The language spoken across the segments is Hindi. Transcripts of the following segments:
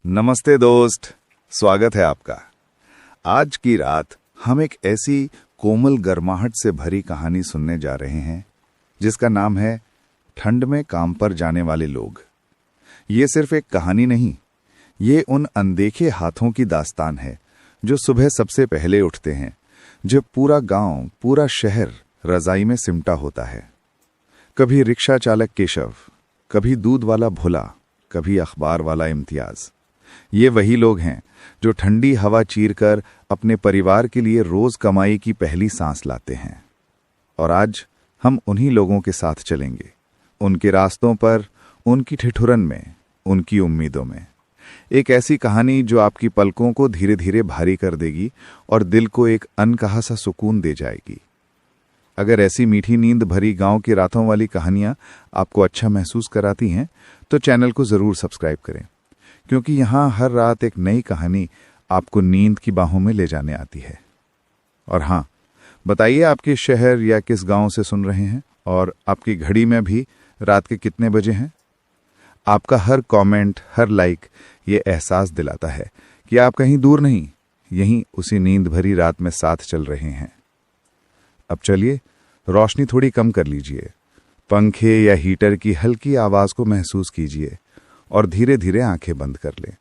नमस्ते दोस्त, स्वागत है आपका। आज की रात हम एक ऐसी कोमल गर्माहट से भरी कहानी सुनने जा रहे हैं जिसका नाम है ठंड में काम पर जाने वाले लोग। ये सिर्फ एक कहानी नहीं, ये उन अनदेखे हाथों की दास्तान है जो सुबह सबसे पहले उठते हैं जब पूरा गांव, पूरा शहर रजाई में सिमटा होता है। कभी रिक्शा चालक केशव, कभी दूध वाला भोला, कभी अखबार वाला इम्तियाज। ये वही लोग हैं जो ठंडी हवा चीरकर अपने परिवार के लिए रोज कमाई की पहली सांस लाते हैं। और आज हम उन्हीं लोगों के साथ चलेंगे, उनके रास्तों पर, उनकी ठिठुरन में, उनकी उम्मीदों में। एक ऐसी कहानी जो आपकी पलकों को धीरे धीरे भारी कर देगी और दिल को एक अनकहा सा सुकून दे जाएगी। अगर ऐसी मीठी नींद भरी गांव की रातों वाली कहानियां आपको अच्छा महसूस कराती हैं तो चैनल को जरूर सब्सक्राइब करें, क्योंकि यहाँ हर रात एक नई कहानी आपको नींद की बाहों में ले जाने आती है। और हाँ, बताइए आप किस शहर या किस गांव से सुन रहे हैं और आपकी घड़ी में भी रात के कितने बजे हैं। आपका हर कमेंट, हर लाइक ये एहसास दिलाता है कि आप कहीं दूर नहीं, यहीं उसी नींद भरी रात में साथ चल रहे हैं। अब चलिए, रोशनी थोड़ी कम कर लीजिए, पंखे या हीटर की हल्की आवाज को महसूस कीजिए और धीरे धीरे आंखें बंद कर लें,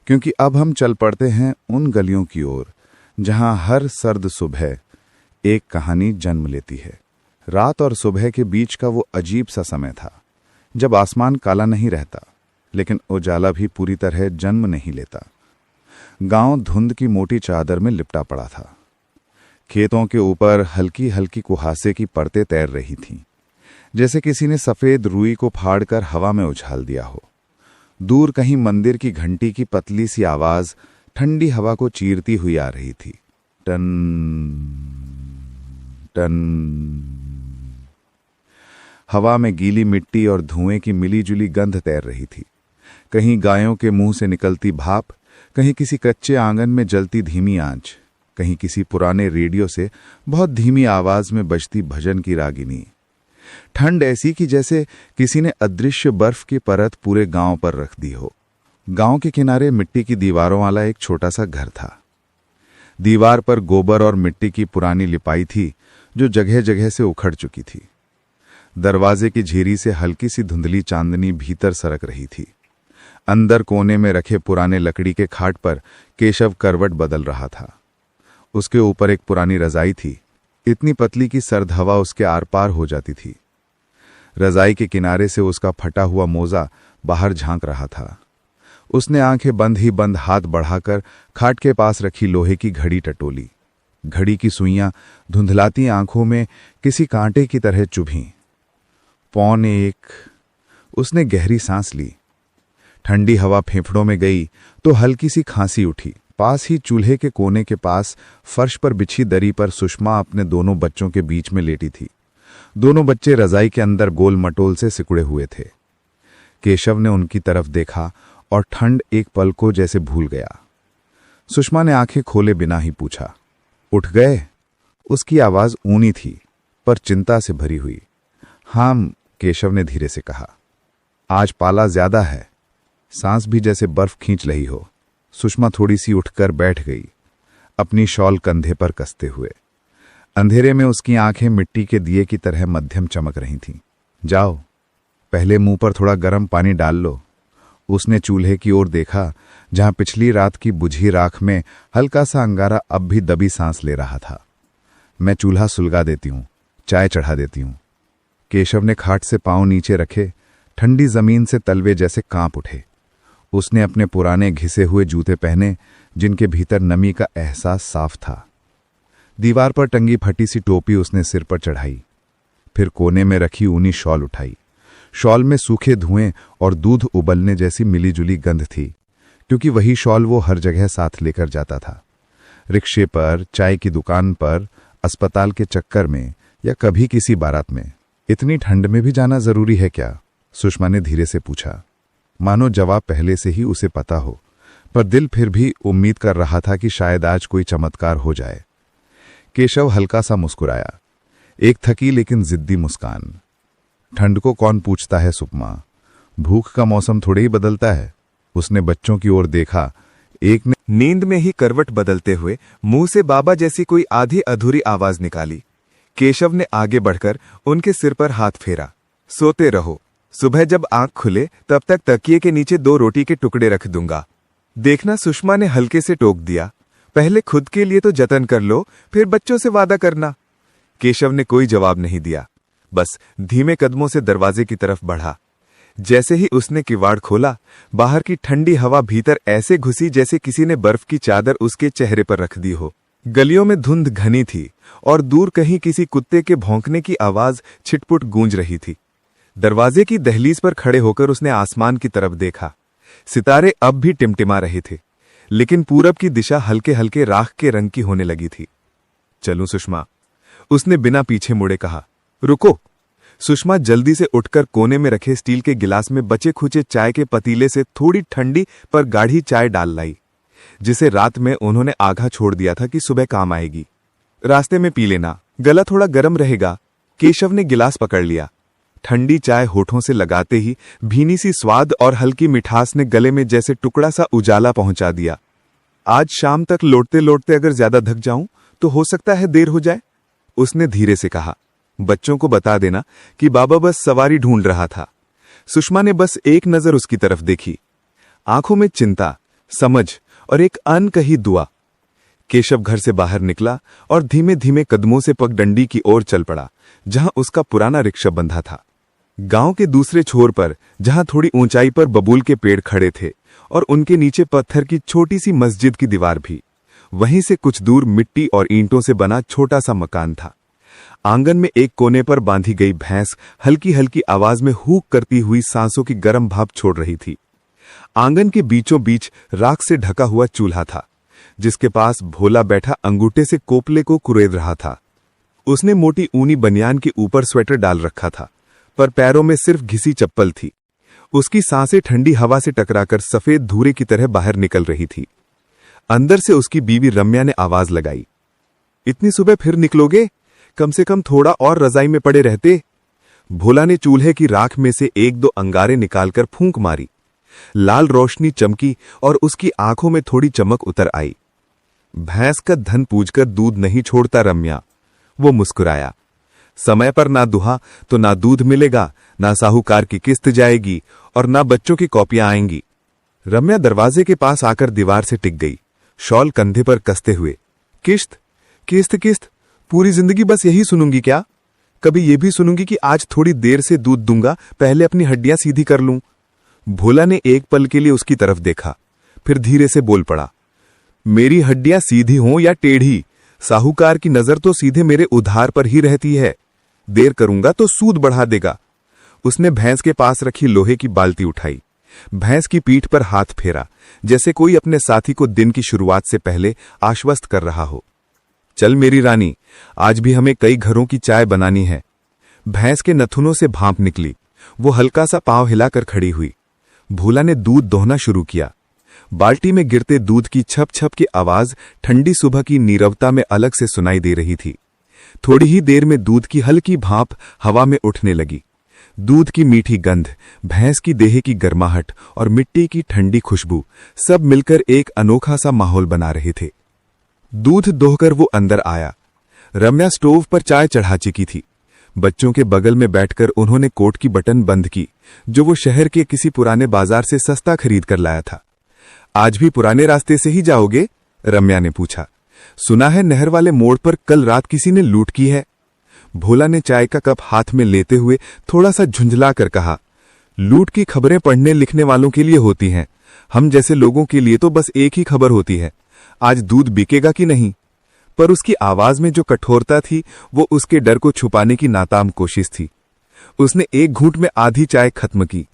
क्योंकि अब हम चल पड़ते हैं उन गलियों की ओर जहां हर सर्द सुबह एक कहानी जन्म लेती है। रात और सुबह के बीच का वो अजीब सा समय था जब आसमान काला नहीं रहता, लेकिन उजाला भी पूरी तरह जन्म नहीं लेता। गांव धुंध की मोटी चादर में लिपटा पड़ा था। खेतों के ऊपर हल्की हल्की कुहासे की परतें तैर रही थीं, जैसे किसी ने सफेद रुई को फाड़कर हवा में उछाल दिया हो। दूर कहीं मंदिर की घंटी की पतली सी आवाज ठंडी हवा को चीरती हुई आ रही थी। टन टन। हवा में गीली मिट्टी और धुएं की मिलीजुली गंध तैर रही थी। कहीं गायों के मुंह से निकलती भाप, कहीं किसी कच्चे आंगन में जलती धीमी आंच, कहीं किसी पुराने रेडियो से बहुत धीमी आवाज में बजती भजन की रागिनी। ठंड ऐसी कि जैसे किसी ने अदृश्य बर्फ की परत पूरे गांव पर रख दी हो। गांव के किनारे मिट्टी की दीवारों वाला एक छोटा सा घर था। दीवार पर गोबर और मिट्टी की पुरानी लिपाई थी जो जगह जगह से उखड़ चुकी थी। दरवाजे की झिरी से हल्की सी धुंधली चांदनी भीतर सरक रही थी। अंदर कोने में रखे पुराने लकड़ी के खाट पर केशव करवट बदल रहा था। उसके ऊपर एक पुरानी रजाई थी, इतनी पतली कि सर्द हवा उसके आर पार हो जाती थी। रजाई के किनारे से उसका फटा हुआ मोजा बाहर झांक रहा था। उसने आंखें बंद ही बंद हाथ बढ़ाकर खाट के पास रखी लोहे की घड़ी टटोली। घड़ी की सुइयां धुंधलाती आंखों में किसी कांटे की तरह चुभीं। 1:15। उसने गहरी सांस ली। ठंडी हवा फेफड़ों में गई तो हल्की सी खांसी उठी। पास ही चूल्हे के कोने के पास फर्श पर बिछी दरी पर सुषमा अपने दोनों बच्चों के बीच में लेटी थी। दोनों बच्चे रजाई के अंदर गोल मटोल से सिकुड़े हुए थे। केशव ने उनकी तरफ देखा और ठंड एक पल को जैसे भूल गया। सुषमा ने आंखें खोले बिना ही पूछा, उठ गए? उसकी आवाज ऊनी थी पर चिंता से भरी हुई। हां, केशव ने धीरे से कहा। आज पाला ज्यादा है, सांस भी जैसे बर्फ खींच रही हो। सुषमा थोड़ी सी उठकर बैठ गई, अपनी शॉल कंधे पर कसते हुए। अंधेरे में उसकी आंखें मिट्टी के दिए की तरह मध्यम चमक रही थीं। जाओ, पहले मुंह पर थोड़ा गर्म पानी डाल लो। उसने चूल्हे की ओर देखा, जहां पिछली रात की बुझी राख में हल्का सा अंगारा अब भी दबी सांस ले रहा था। मैं चूल्हा सुलगा देती हूं, चाय चढ़ा देती हूं। केशव ने खाट से पांव नीचे रखे, ठंडी जमीन से तलवे जैसे कांप उठे। उसने अपने पुराने घिसे हुए जूते पहने, जिनके भीतर नमी का एहसास साफ था। दीवार पर टंगी फटी सी टोपी उसने सिर पर चढ़ाई। फिर कोने में रखी ऊनी शॉल उठाई। शॉल में सूखे धुएं और दूध उबलने जैसी मिलीजुली गंध थी, क्योंकि वही शॉल वो हर जगह साथ लेकर जाता था। रिक्शे पर, चाय की दुकान पर, अस्पताल के चक्कर में या कभी किसी बारात में। इतनी ठंड में भी जाना जरूरी है क्या? सुषमा ने धीरे से पूछा, मानो जवाब पहले से ही उसे पता हो, पर दिल फिर भी उम्मीद कर रहा था कि शायद आज कोई चमत्कार हो जाए। केशव हल्का सा मुस्कुराया, एक थकी लेकिन जिद्दी मुस्कान। ठंड को कौन पूछता है सुषमा, भूख का मौसम थोड़े ही बदलता है। उसने बच्चों की ओर देखा। एक ने नींद में ही करवट बदलते हुए मुंह से बाबा जैसी कोई आधी अधूरी आवाज निकाली। केशव ने आगे बढ़कर उनके सिर पर हाथ फेरा। सोते रहो, सुबह जब आंख खुले तब तक तकिए के नीचे 2 रोटी के टुकड़े रख दूंगा। देखना, सुषमा ने हल्के से टोक दिया। पहले खुद के लिए तो जतन कर लो, फिर बच्चों से वादा करना। केशव ने कोई जवाब नहीं दिया, बस धीमे कदमों से दरवाजे की तरफ बढ़ा। जैसे ही उसने किवाड़ खोला, बाहर की ठंडी हवा भीतर ऐसे घुसी जैसे किसी ने बर्फ की चादर उसके चेहरे पर रख दी हो। गलियों में धुंध घनी थी और दूर कहीं किसी कुत्ते के भौंकने की आवाज छिटपुट गूंज रही थी। दरवाजे की दहलीज पर खड़े होकर उसने आसमान की तरफ देखा। सितारे अब भी टिमटिमा रहे थे, लेकिन पूरब की दिशा हल्के हल्के राख के रंग की होने लगी थी। चलूं सुषमा, उसने बिना पीछे मुड़े कहा। रुको। सुषमा जल्दी से उठकर कोने में रखे स्टील के गिलास में बचे खुचे चाय के पतीले से थोड़ी ठंडी पर गाढ़ी चाय डाल लाई, जिसे रात में उन्होंने आधा छोड़ दिया था कि सुबह काम आएगी। रास्ते में पी लेना, गला थोड़ा गर्म रहेगा। केशव ने गिलास पकड़ लिया। ठंडी चाय होठों से लगाते ही भीनी सी स्वाद और हल्की मिठास ने गले में जैसे टुकड़ा सा उजाला पहुंचा दिया। आज शाम तक लौटते लौटते अगर ज्यादा थक जाऊं तो हो सकता है देर हो जाए, उसने धीरे से कहा। बच्चों को बता देना कि बाबा बस सवारी ढूंढ रहा था। सुषमा ने बस एक नजर उसकी तरफ देखी, आंखों में चिंता, समझ और एक अनकही दुआ। केशव घर से बाहर निकला और धीमे धीमे कदमों से पगडंडी की ओर चल पड़ा, जहां उसका पुराना रिक्शा बंधा था। गांव के दूसरे छोर पर, जहां थोड़ी ऊंचाई पर बबूल के पेड़ खड़े थे और उनके नीचे पत्थर की छोटी सी मस्जिद की दीवार भी, वहीं से कुछ दूर मिट्टी और ईंटों से बना छोटा सा मकान था। आंगन में एक कोने पर बांधी गई भैंस हल्की हल्की आवाज में हूक करती हुई सांसों की गर्म भाप छोड़ रही थी। आंगन के बीचों बीच राख से ढका हुआ चूल्हा था, जिसके पास भोला बैठा अंगूठे से कोपले को कुरेद रहा था। उसने मोटी ऊनी बनियान के ऊपर स्वेटर डाल रखा था, पर पैरों में सिर्फ घिसी चप्पल थी। उसकी सांसें ठंडी हवा से टकराकर सफेद धूरे की तरह बाहर निकल रही थी। अंदर से उसकी बीवी रम्या ने आवाज लगाई, इतनी सुबह फिर निकलोगे? कम से कम थोड़ा और रजाई में पड़े रहते। भोला ने चूल्हे की राख में से 1-2 अंगारे निकालकर फूंक मारी। लाल रोशनी चमकी और उसकी आंखों में थोड़ी चमक उतर आई। भैंस का धन पूजकर दूध नहीं छोड़ता रम्या, वो मुस्कुराया। समय पर ना दुहा तो ना दूध मिलेगा, ना साहूकार की किस्त जाएगी और ना बच्चों की कॉपियां आएंगी। रम्या दरवाजे के पास आकर दीवार से टिक गई, शॉल कंधे पर कसते हुए। किस्त किस्त किस्त, पूरी जिंदगी बस यही सुनूंगी क्या? कभी ये भी सुनूंगी कि आज थोड़ी देर से दूध दूंगा, पहले अपनी हड्डियां सीधी कर लूं। भोला ने एक पल के लिए उसकी तरफ देखा, फिर धीरे से बोल पड़ा, मेरी हड्डियां सीधी हों या टेढ़ी, साहूकार की नजर तो सीधे मेरे उधार पर ही रहती है। देर करूंगा तो सूद बढ़ा देगा। उसने भैंस के पास रखी लोहे की बाल्टी उठाई, भैंस की पीठ पर हाथ फेरा, जैसे कोई अपने साथी को दिन की शुरुआत से पहले आश्वस्त कर रहा हो। चल मेरी रानी, आज भी हमें कई घरों की चाय बनानी है। भैंस के नथुनों से भांप निकली। वो हल्का सा पांव हिलाकर खड़ी हुई। भोला ने दूध दोहना शुरू किया। बाल्टी में गिरते दूध की छप छप की आवाज ठंडी सुबह की नीरवता में अलग से सुनाई दे रही थी। थोड़ी ही देर में दूध की हल्की भाप हवा में उठने लगी। दूध की मीठी गंध, भैंस की देह की गर्माहट और मिट्टी की ठंडी खुशबू सब मिलकर एक अनोखा सा माहौल बना रहे थे। दूध दोहकर वो अंदर आया। रम्या स्टोव पर चाय चढ़ा चुकी थी। बच्चों के बगल में बैठकर उन्होंने कोट की बटन बंद की, जो वो शहर के किसी पुराने बाजार से सस्ता खरीद कर लाया था। आज भी पुराने रास्ते से ही जाओगे? रम्या ने पूछा। सुना है नहर वाले मोड़ पर कल रात किसी ने लूट की है। भोला ने चाय का कप हाथ में लेते हुए थोड़ा सा झुंझला कर कहा, लूट की खबरें पढ़ने लिखने वालों के लिए होती हैं, हम जैसे लोगों के लिए तो बस एक ही खबर होती है, आज दूध बिकेगा कि नहीं। पर उसकी आवाज में जो कठोरता थी वो उसके डर को छुपाने की नाकाम कोशिश थी। उसने एक घूंट में आधी चाय खत्म की,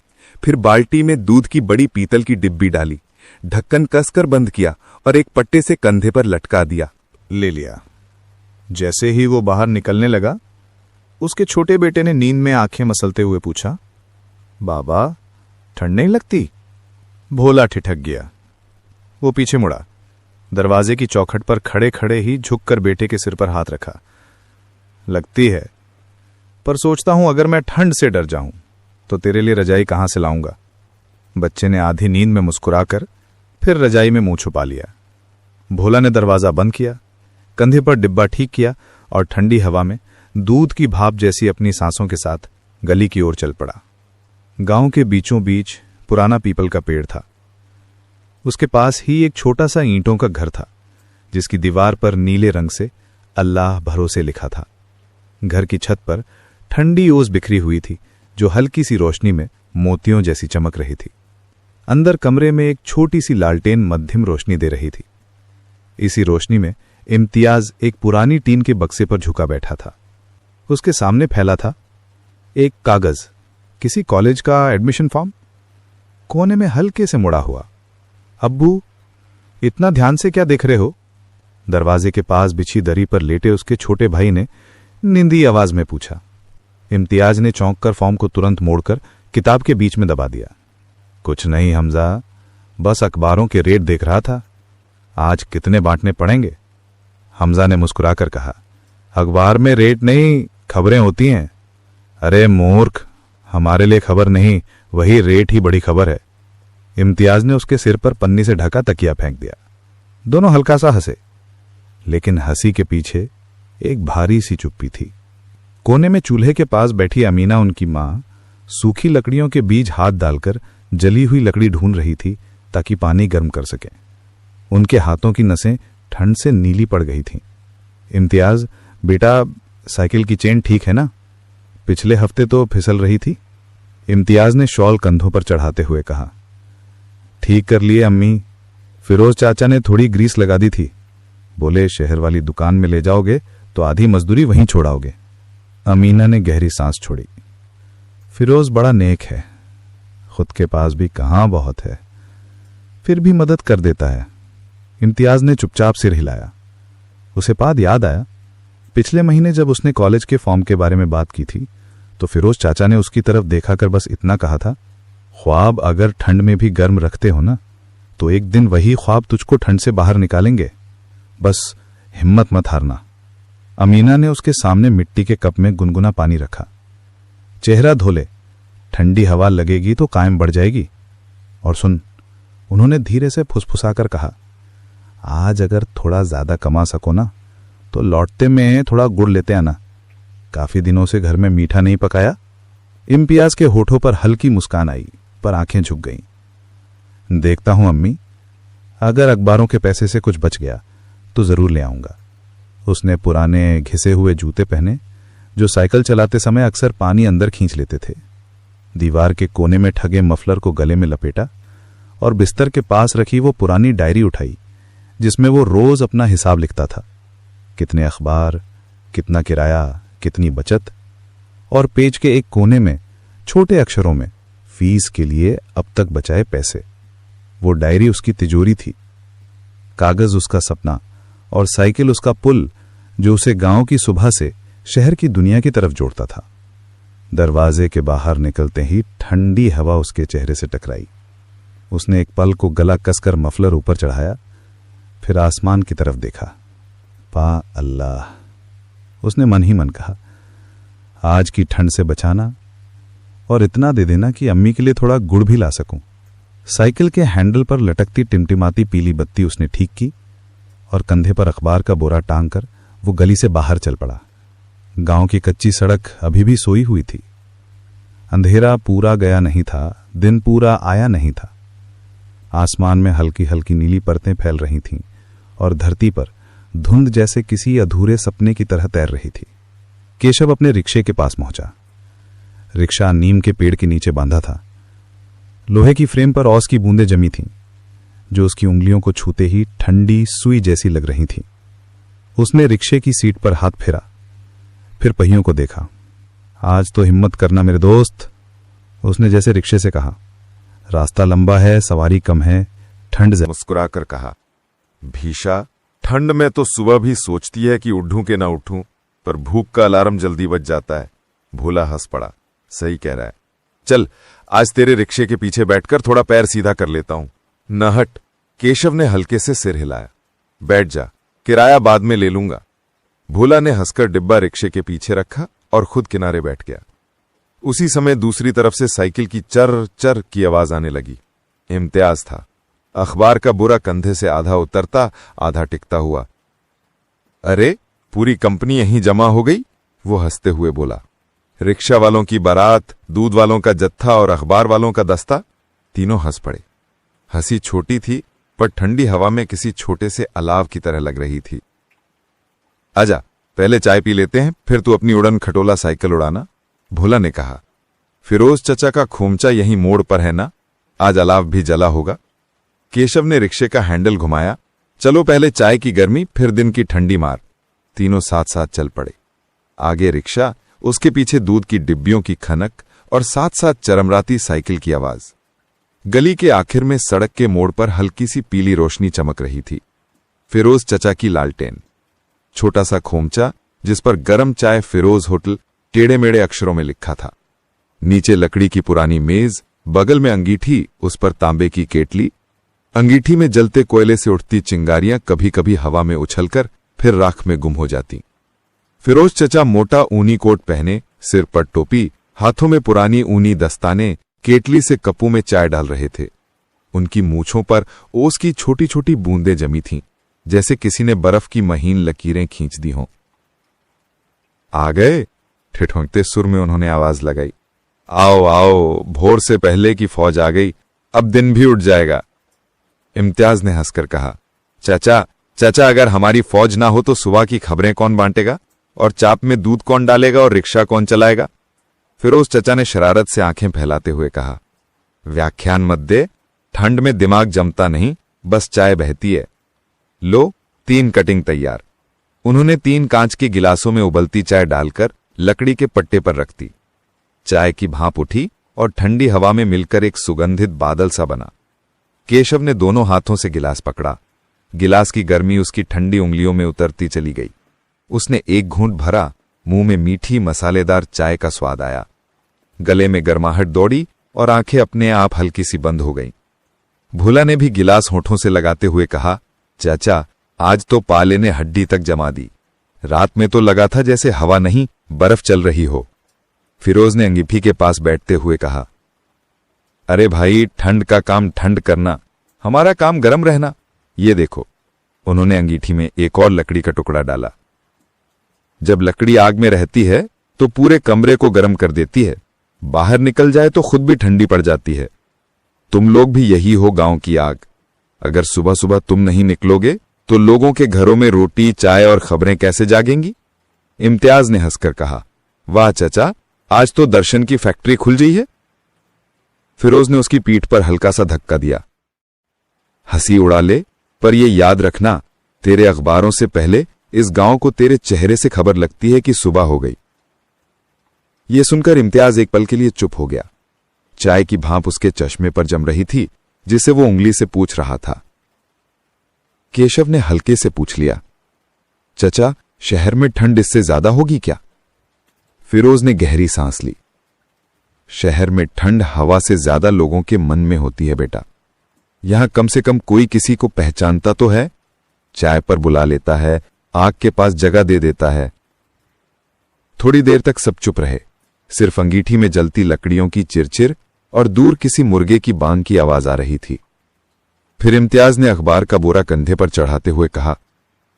फिर बाल्टी में दूध की बड़ी पीतल की डिब्बी डाली, ढक्कन कसकर बंद किया और एक पट्टे से कंधे पर लटका दिया। ले लिया। जैसे ही वो बाहर निकलने लगा, उसके छोटे बेटे ने नींद में आंखें मसलते हुए पूछा, बाबा ठंड नहीं लगती? भोला ठिठक गया। वो पीछे मुड़ा, दरवाजे की चौखट पर खड़े खड़े ही झुककर बेटे के सिर पर हाथ रखा। लगती है, पर सोचता हूं अगर मैं ठंड से डर जाऊं तो तेरे लिए रजाई कहां से लाऊंगा? बच्चे ने आधी नींद में मुस्कुराकर फिर रजाई में मुंह छुपा लिया। भोला ने दरवाजा बंद किया, कंधे पर डिब्बा ठीक किया और ठंडी हवा में दूध की भाप जैसी अपनी सांसों के साथ गली की ओर चल पड़ा। गांव के बीचों बीच पुराना पीपल का पेड़ था। उसके पास ही एक छोटा सा ईंटों का घर था, जिसकी दीवार पर नीले रंग से अल्लाह भरोसे लिखा था। घर की छत पर ठंडी ओस बिखरी हुई थी, जो हल्की सी रोशनी में मोतियों जैसी चमक रही थी। अंदर कमरे में एक छोटी सी लालटेन मध्यम रोशनी दे रही थी। इसी रोशनी में इम्तियाज एक पुरानी टीन के बक्से पर झुका बैठा था। उसके सामने फैला था एक कागज, किसी कॉलेज का एडमिशन फॉर्म, कोने में हल्के से मुड़ा हुआ। अब्बू, इतना ध्यान से क्या देख रहे हो? दरवाजे के पास बिछी दरी पर लेटे उसके छोटे भाई ने नींदी आवाज में पूछा। इम्तियाज ने चौंक कर फॉर्म को तुरंत मोड़कर किताब के बीच में दबा दिया। कुछ नहीं हमजा, बस अखबारों के रेट देख रहा था। आज कितने बांटने पड़ेंगे? हमजा ने मुस्कुराकर कहा। अखबार में रेट नहीं, खबरें होती हैं। अरे मूर्ख, हमारे लिए खबर नहीं, वही रेट ही बड़ी खबर है। इम्तियाज ने उसके सिर पर पन्नी से ढका तकिया फेंक दिया। दोनों हल्का सा हंसे, लेकिन हंसी के पीछे एक भारी सी चुप्पी थी। कोने में चूल्हे के पास बैठी अमीना, उनकी मां, सूखी लकड़ियों के बीच हाथ डालकर जली हुई लकड़ी ढूंढ रही थी ताकि पानी गर्म कर सके। उनके हाथों की नसें ठंड से नीली पड़ गई थीं। इम्तियाज, बेटा साइकिल की चेन ठीक है ना? पिछले हफ्ते तो फिसल रही थी। इम्तियाज ने शॉल कंधों पर चढ़ाते हुए कहा। ठीक कर लिए अम्मी, फिरोज चाचा ने थोड़ी ग्रीस लगा दी थी। बोले शहर वाली दुकान में ले जाओगे तो आधी मजदूरी वहीं छोड़ाओगे। अमीना ने गहरी सांस छोड़ी। फिरोज बड़ा नेक है, खुद के पास भी कहां बहुत है, फिर भी मदद कर देता है। इम्तियाज ने चुपचाप सिर हिलाया। उसे बाद याद आया, पिछले महीने जब उसने कॉलेज के फॉर्म के बारे में बात की थी तो फिरोज चाचा ने उसकी तरफ देखा कर बस इतना कहा था, ख्वाब अगर ठंड में भी गर्म रखते हो ना, तो एक दिन वही ख्वाब तुझको ठंड से बाहर निकालेंगे, बस हिम्मत मत हारना। अमीना ने उसके सामने मिट्टी के कप में गुनगुना पानी रखा। चेहरा धोले, ठंडी हवा लगेगी तो कायम बढ़ जाएगी। और सुन, उन्होंने धीरे से फुसफुसाकर कहा, आज अगर थोड़ा ज्यादा कमा सको ना तो लौटते में थोड़ा गुड़ लेते आना, काफी दिनों से घर में मीठा नहीं पकाया। इम्तियाज के होठों पर हल्की मुस्कान आई, पर आंखें झुक गईं। देखता हूं अम्मी, अगर अखबारों के पैसे से कुछ बच गया तो जरूर ले आऊंगा। उसने पुराने घिसे हुए जूते पहने, जो साइकिल चलाते समय अक्सर पानी अंदर खींच लेते थे। दीवार के कोने में ठगे मफलर को गले में लपेटा और बिस्तर के पास रखी वो पुरानी डायरी उठाई, जिसमें वो रोज अपना हिसाब लिखता था। कितने अखबार, कितना किराया, कितनी बचत, और पेज के एक कोने में छोटे अक्षरों में फीस के लिए अब तक बचाए पैसे। वो डायरी उसकी तिजोरी थी, कागज उसका सपना और साइकिल उसका पुल, जो उसे गांव की सुबह से शहर की दुनिया की तरफ जोड़ता था। दरवाजे के बाहर निकलते ही ठंडी हवा उसके चेहरे से टकराई। उसने एक पल को गला कसकर मफलर ऊपर चढ़ाया, फिर आसमान की तरफ देखा। पा अल्लाह, उसने मन ही मन कहा, आज की ठंड से बचाना और इतना दे देना कि अम्मी के लिए थोड़ा गुड़ भी ला सकूं। साइकिल के हैंडल पर लटकती टिमटिमाती पीली बत्ती उसने ठीक की और कंधे पर अखबार का बोरा टांग कर वो गली से बाहर चल पड़ा। गांव की कच्ची सड़क अभी भी सोई हुई थी। अंधेरा पूरा गया नहीं था, दिन पूरा आया नहीं था। आसमान में हल्की हल्की नीली परतें फैल रही थीं और धरती पर धुंध जैसे किसी अधूरे सपने की तरह तैर रही थी। केशव अपने रिक्शे के पास पहुंचा। रिक्शा नीम के पेड़ के नीचे बांधा था। लोहे की फ्रेम पर औस की बूंदें जमी थीं, जो उसकी उंगलियों को छूते ही ठंडी सुई जैसी लग रही थीं। उसने रिक्शे की सीट पर हाथ फेरा, फिर पहियों को देखा। आज तो हिम्मत करना मेरे दोस्त, उसने जैसे रिक्शे से कहा। रास्ता लंबा है, सवारी कम है, ठंड से मुस्कुराकर कहा। भीषा, ठंड में तो सुबह भी सोचती है कि उठूं कि ना उठूं, पर भूख का अलार्म जल्दी बज जाता है। भोला हंस पड़ा। सही कह रहा है, चल आज तेरे रिक्शे के पीछे बैठकर थोड़ा पैर सीधा कर लेता हूं। न हट, केशव ने हल्के से सिर हिलाया। बैठ जा, किराया बाद में ले लूंगा। भोला ने हंसकर डिब्बा रिक्शे के पीछे रखा और खुद किनारे बैठ गया। उसी समय दूसरी तरफ से साइकिल की चर चर की आवाज आने लगी। इम्तियाज था। अखबार का बोरा कंधे से आधा उतरता आधा टिकता हुआ। अरे, पूरी कंपनी यहीं जमा हो गई, वो हंसते हुए बोला। रिक्शा वालों की बारात, दूध वालों का जत्था और अखबार वालों का दस्ता। तीनों हंस पड़े। हंसी छोटी थी पर ठंडी हवा में किसी छोटे से अलाव की तरह लग रही थी। आजा, पहले चाय पी लेते हैं, फिर तू अपनी उड़न खटोला साइकिल उड़ाना, भोला ने कहा। फिरोज चचा का खोमचा यहीं मोड़ पर है ना, आज अलाव भी जला होगा। केशव ने रिक्शे का हैंडल घुमाया। चलो पहले चाय की गर्मी, फिर दिन की ठंडी मार। तीनों साथ साथ चल पड़े। आगे रिक्शा, उसके पीछे दूध की डिब्बियों की खनक और साथ साथ चरमराती साइकिल की आवाज। गली के आखिर में सड़क के मोड़ पर हल्की सी पीली रोशनी चमक रही थी। फिरोज चचा की लालटेन, छोटा सा खोमचा जिस पर गरम चाय फिरोज होटल टेढ़े मेढ़े अक्षरों में लिखा था। नीचे लकड़ी की पुरानी मेज, बगल में अंगीठी, उस पर तांबे की केटली। अंगीठी में जलते कोयले से उठती चिंगारियां कभी कभी हवा में उछलकर फिर राख में गुम हो जाती। फिरोज चचा मोटा ऊनी कोट पहने, सिर पर टोपी, हाथों में पुरानी ऊनी दस्ताने, केटली से कप्पू में चाय डाल रहे थे। उनकी मूंछों पर ओस की छोटी छोटी बूंदें जमी थीं, जैसे किसी ने बर्फ की महीन लकीरें खींच दी हों। आ गए, ठिठुरते सुर में उन्होंने आवाज लगाई। आओ आओ, भोर से पहले की फौज आ गई, अब दिन भी उठ जाएगा। इम्तियाज ने हंसकर कहा। चाचा चाचा, अगर हमारी फौज ना हो तो सुबह की खबरें कौन बांटेगा, और चाप में दूध कौन डालेगा, और रिक्शा कौन चलाएगा? फिरोज चचा ने शरारत से आंखें फैलाते हुए कहा। व्याख्यान मत दे, ठंड में दिमाग जमता नहीं, बस चाय बहती है। लो, 3 कटिंग तैयार। उन्होंने 3 कांच के गिलासों में उबलती चाय डालकर लकड़ी के पट्टे पर रख दी। चाय की भाप उठी और ठंडी हवा में मिलकर एक सुगंधित बादल सा बना। केशव ने दोनों हाथों से गिलास पकड़ा। गिलास की गर्मी उसकी ठंडी उंगलियों में उतरती चली गई। उसने एक घूंट भरा, मुंह में मीठी मसालेदार चाय का स्वाद आया। गले में गर्माहट दौड़ी और आंखें अपने आप हल्की सी बंद हो गईं। भोला ने भी गिलास होठों से लगाते हुए कहा। चाचा, आज तो पाले ने हड्डी तक जमा दी। रात में तो लगा था जैसे हवा नहीं बर्फ चल रही हो। फिरोज ने अंगीठी के पास बैठते हुए कहा। अरे भाई, ठंड का काम ठंड करना, हमारा काम गरम रहना। ये देखो। उन्होंने अंगीठी में एक और लकड़ी का टुकड़ा डाला। जब लकड़ी आग में रहती है तो पूरे कमरे को गर्म कर देती है, बाहर निकल जाए तो खुद भी ठंडी पड़ जाती है। तुम लोग भी यही हो गांव की आग। अगर सुबह सुबह तुम नहीं निकलोगे तो लोगों के घरों में रोटी, चाय और खबरें कैसे जागेंगी? इम्तियाज ने हंसकर कहा। वाह चाचा, आज तो दर्शन की फैक्ट्री खुल गई है। फिरोज ने उसकी पीठ पर हल्का सा धक्का दिया। हंसी उड़ा ले, पर यह याद रखना, तेरे अखबारों से पहले इस गांव को तेरे चेहरे से खबर लगती है कि सुबह हो गई। यह सुनकर इम्तियाज एक पल के लिए चुप हो गया। चाय की भाप उसके चश्मे पर जम रही थी, जिसे वो उंगली से पूछ रहा था। केशव ने हल्के से पूछ लिया। चचा, शहर में ठंड इससे ज्यादा होगी क्या? फिरोज ने गहरी सांस ली। शहर में ठंड हवा से ज्यादा लोगों के मन में होती है बेटा। यहां कम से कम कोई किसी को पहचानता तो है, चाय पर बुला लेता है, आग के पास जगह दे देता है। थोड़ी देर तक सब चुप रहे। सिर्फ अंगीठी में जलती लकड़ियों की चिरचिर और दूर किसी मुर्गे की बांग की आवाज आ रही थी। फिर इम्तियाज ने अखबार का बोरा कंधे पर चढ़ाते हुए कहा।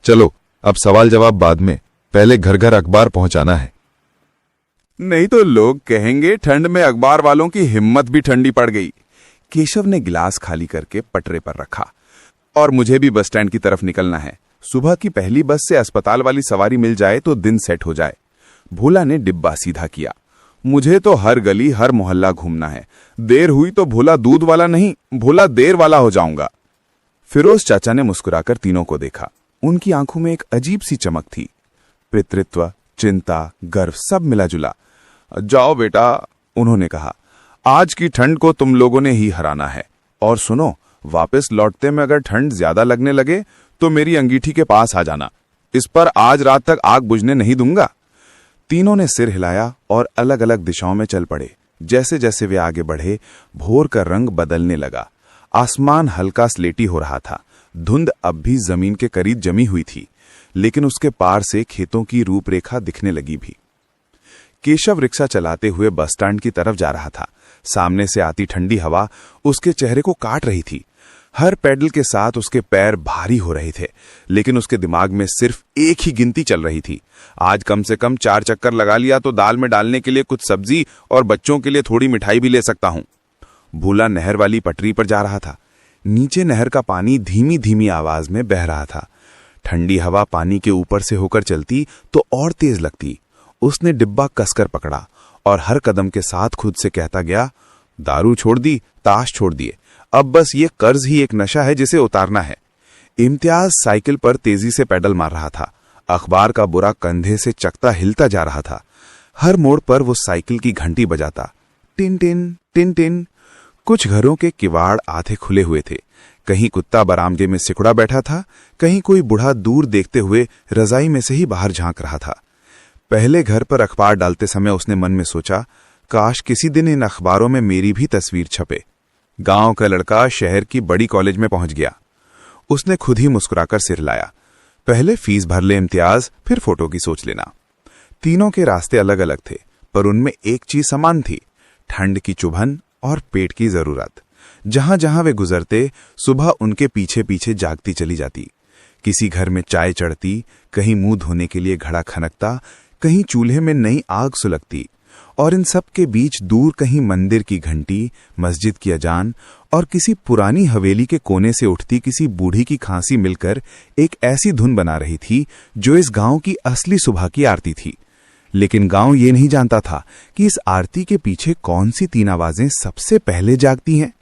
चलो, अब सवाल जवाब बाद में, पहले घर घर अखबार पहुंचाना है। नहीं तो लोग कहेंगे ठंड में अखबार वालों की हिम्मत भी ठंडी पड़ गई। केशव ने गिलास खाली करके पटरे पर रखा। और मुझे भी बस स्टैंड की तरफ निकलना है। सुबह की पहली बस से अस्पताल वाली सवारी मिल जाए तो दिन सेट हो जाए। भोला ने डिब्बा सीधा किया। मुझे तो हर गली हर मोहल्ला घूमना है। देर हुई तो भोला दूध वाला नहीं, भोला देर वाला हो जाऊंगा। फिरोज चाचा ने मुस्कुराकर तीनों को देखा। उनकी आंखों में एक अजीब सी चमक थी। पितृत्व, चिंता, गर्व सब मिला जुला। जाओ बेटा, उन्होंने कहा, आज की ठंड को तुम लोगों ने ही हराना है। और सुनो, वापस लौटते में अगर ठंड ज्यादा लगने लगे तो मेरी अंगीठी के पास आ जाना। इस पर आज रात तक आग बुझने नहीं दूंगा। तीनों ने सिर हिलाया और अलग अलग दिशाओं में चल पड़े। जैसे जैसे वे आगे बढ़े, भोर का रंग बदलने लगा। आसमान हल्का स्लेटी हो रहा था। धुंध अब भी जमीन के करीब जमी हुई थी, लेकिन उसके पार से खेतों की रूपरेखा दिखने लगी भी। केशव रिक्शा चलाते हुए बस स्टैंड की तरफ जा रहा था। सामने से आती ठंडी हवा उसके चेहरे को काट रही थी। हर पैडल के साथ उसके पैर भारी हो रहे थे, लेकिन उसके दिमाग में सिर्फ एक ही गिनती चल रही थी। आज कम से कम 4 चक्कर लगा लिया तो दाल में डालने के लिए कुछ सब्जी और बच्चों के लिए थोड़ी मिठाई भी ले सकता हूं। भूला नहर वाली पटरी पर जा रहा था। नीचे नहर का पानी धीमी धीमी आवाज में बह रहा था। ठंडी हवा पानी के ऊपर से होकर चलती तो और तेज लगती। उसने डिब्बा कसकर पकड़ा और हर कदम के साथ खुद से कहता गया, दारू छोड़ दी, ताश छोड़ दिए, अब बस ये कर्ज ही एक नशा है जिसे उतारना है। इम्तियाज साइकिल पर तेजी से पैडल मार रहा था। अखबार का बुरा कंधे से चकता हिलता जा रहा था। हर मोड़ पर वो साइकिल की घंटी बजाता, टिन टिन टिन टिन। कुछ घरों के किवाड़ आधे खुले हुए थे। कहीं कुत्ता बरामदे में सिकुड़ा बैठा था, कहीं कोई बूढ़ा दूर देखते हुए रजाई में से ही बाहर झांक रहा था। पहले घर पर अखबार डालते समय उसने मन में सोचा, काश किसी दिन इन अखबारों में मेरी भी तस्वीर छपे। गांव का लड़का शहर की बड़ी कॉलेज में पहुंच गया। उसने खुद ही मुस्कुराकर सिर लाया। पहले फीस भर ले इम्तियाज, फिर फोटो की सोच लेना। तीनों के रास्ते अलग अलग थे, पर उनमें एक चीज समान थी, ठंड की चुभन और पेट की जरूरत। जहां जहां वे गुजरते, सुबह उनके पीछे पीछे जागती चली जाती। किसी घर में चाय चढ़ती, कहीं मुंह धोने के लिए घड़ा खनकता, कहीं चूल्हे में नई आग सुलगती, और इन सब के बीच दूर कहीं मंदिर की घंटी, मस्जिद की अजान और किसी पुरानी हवेली के कोने से उठती किसी बूढ़ी की खांसी मिलकर एक ऐसी धुन बना रही थी जो इस गांव की असली सुबह की आरती थी। लेकिन गांव ये नहीं जानता था कि इस आरती के पीछे कौन सी 3 आवाजें सबसे पहले जागती हैं।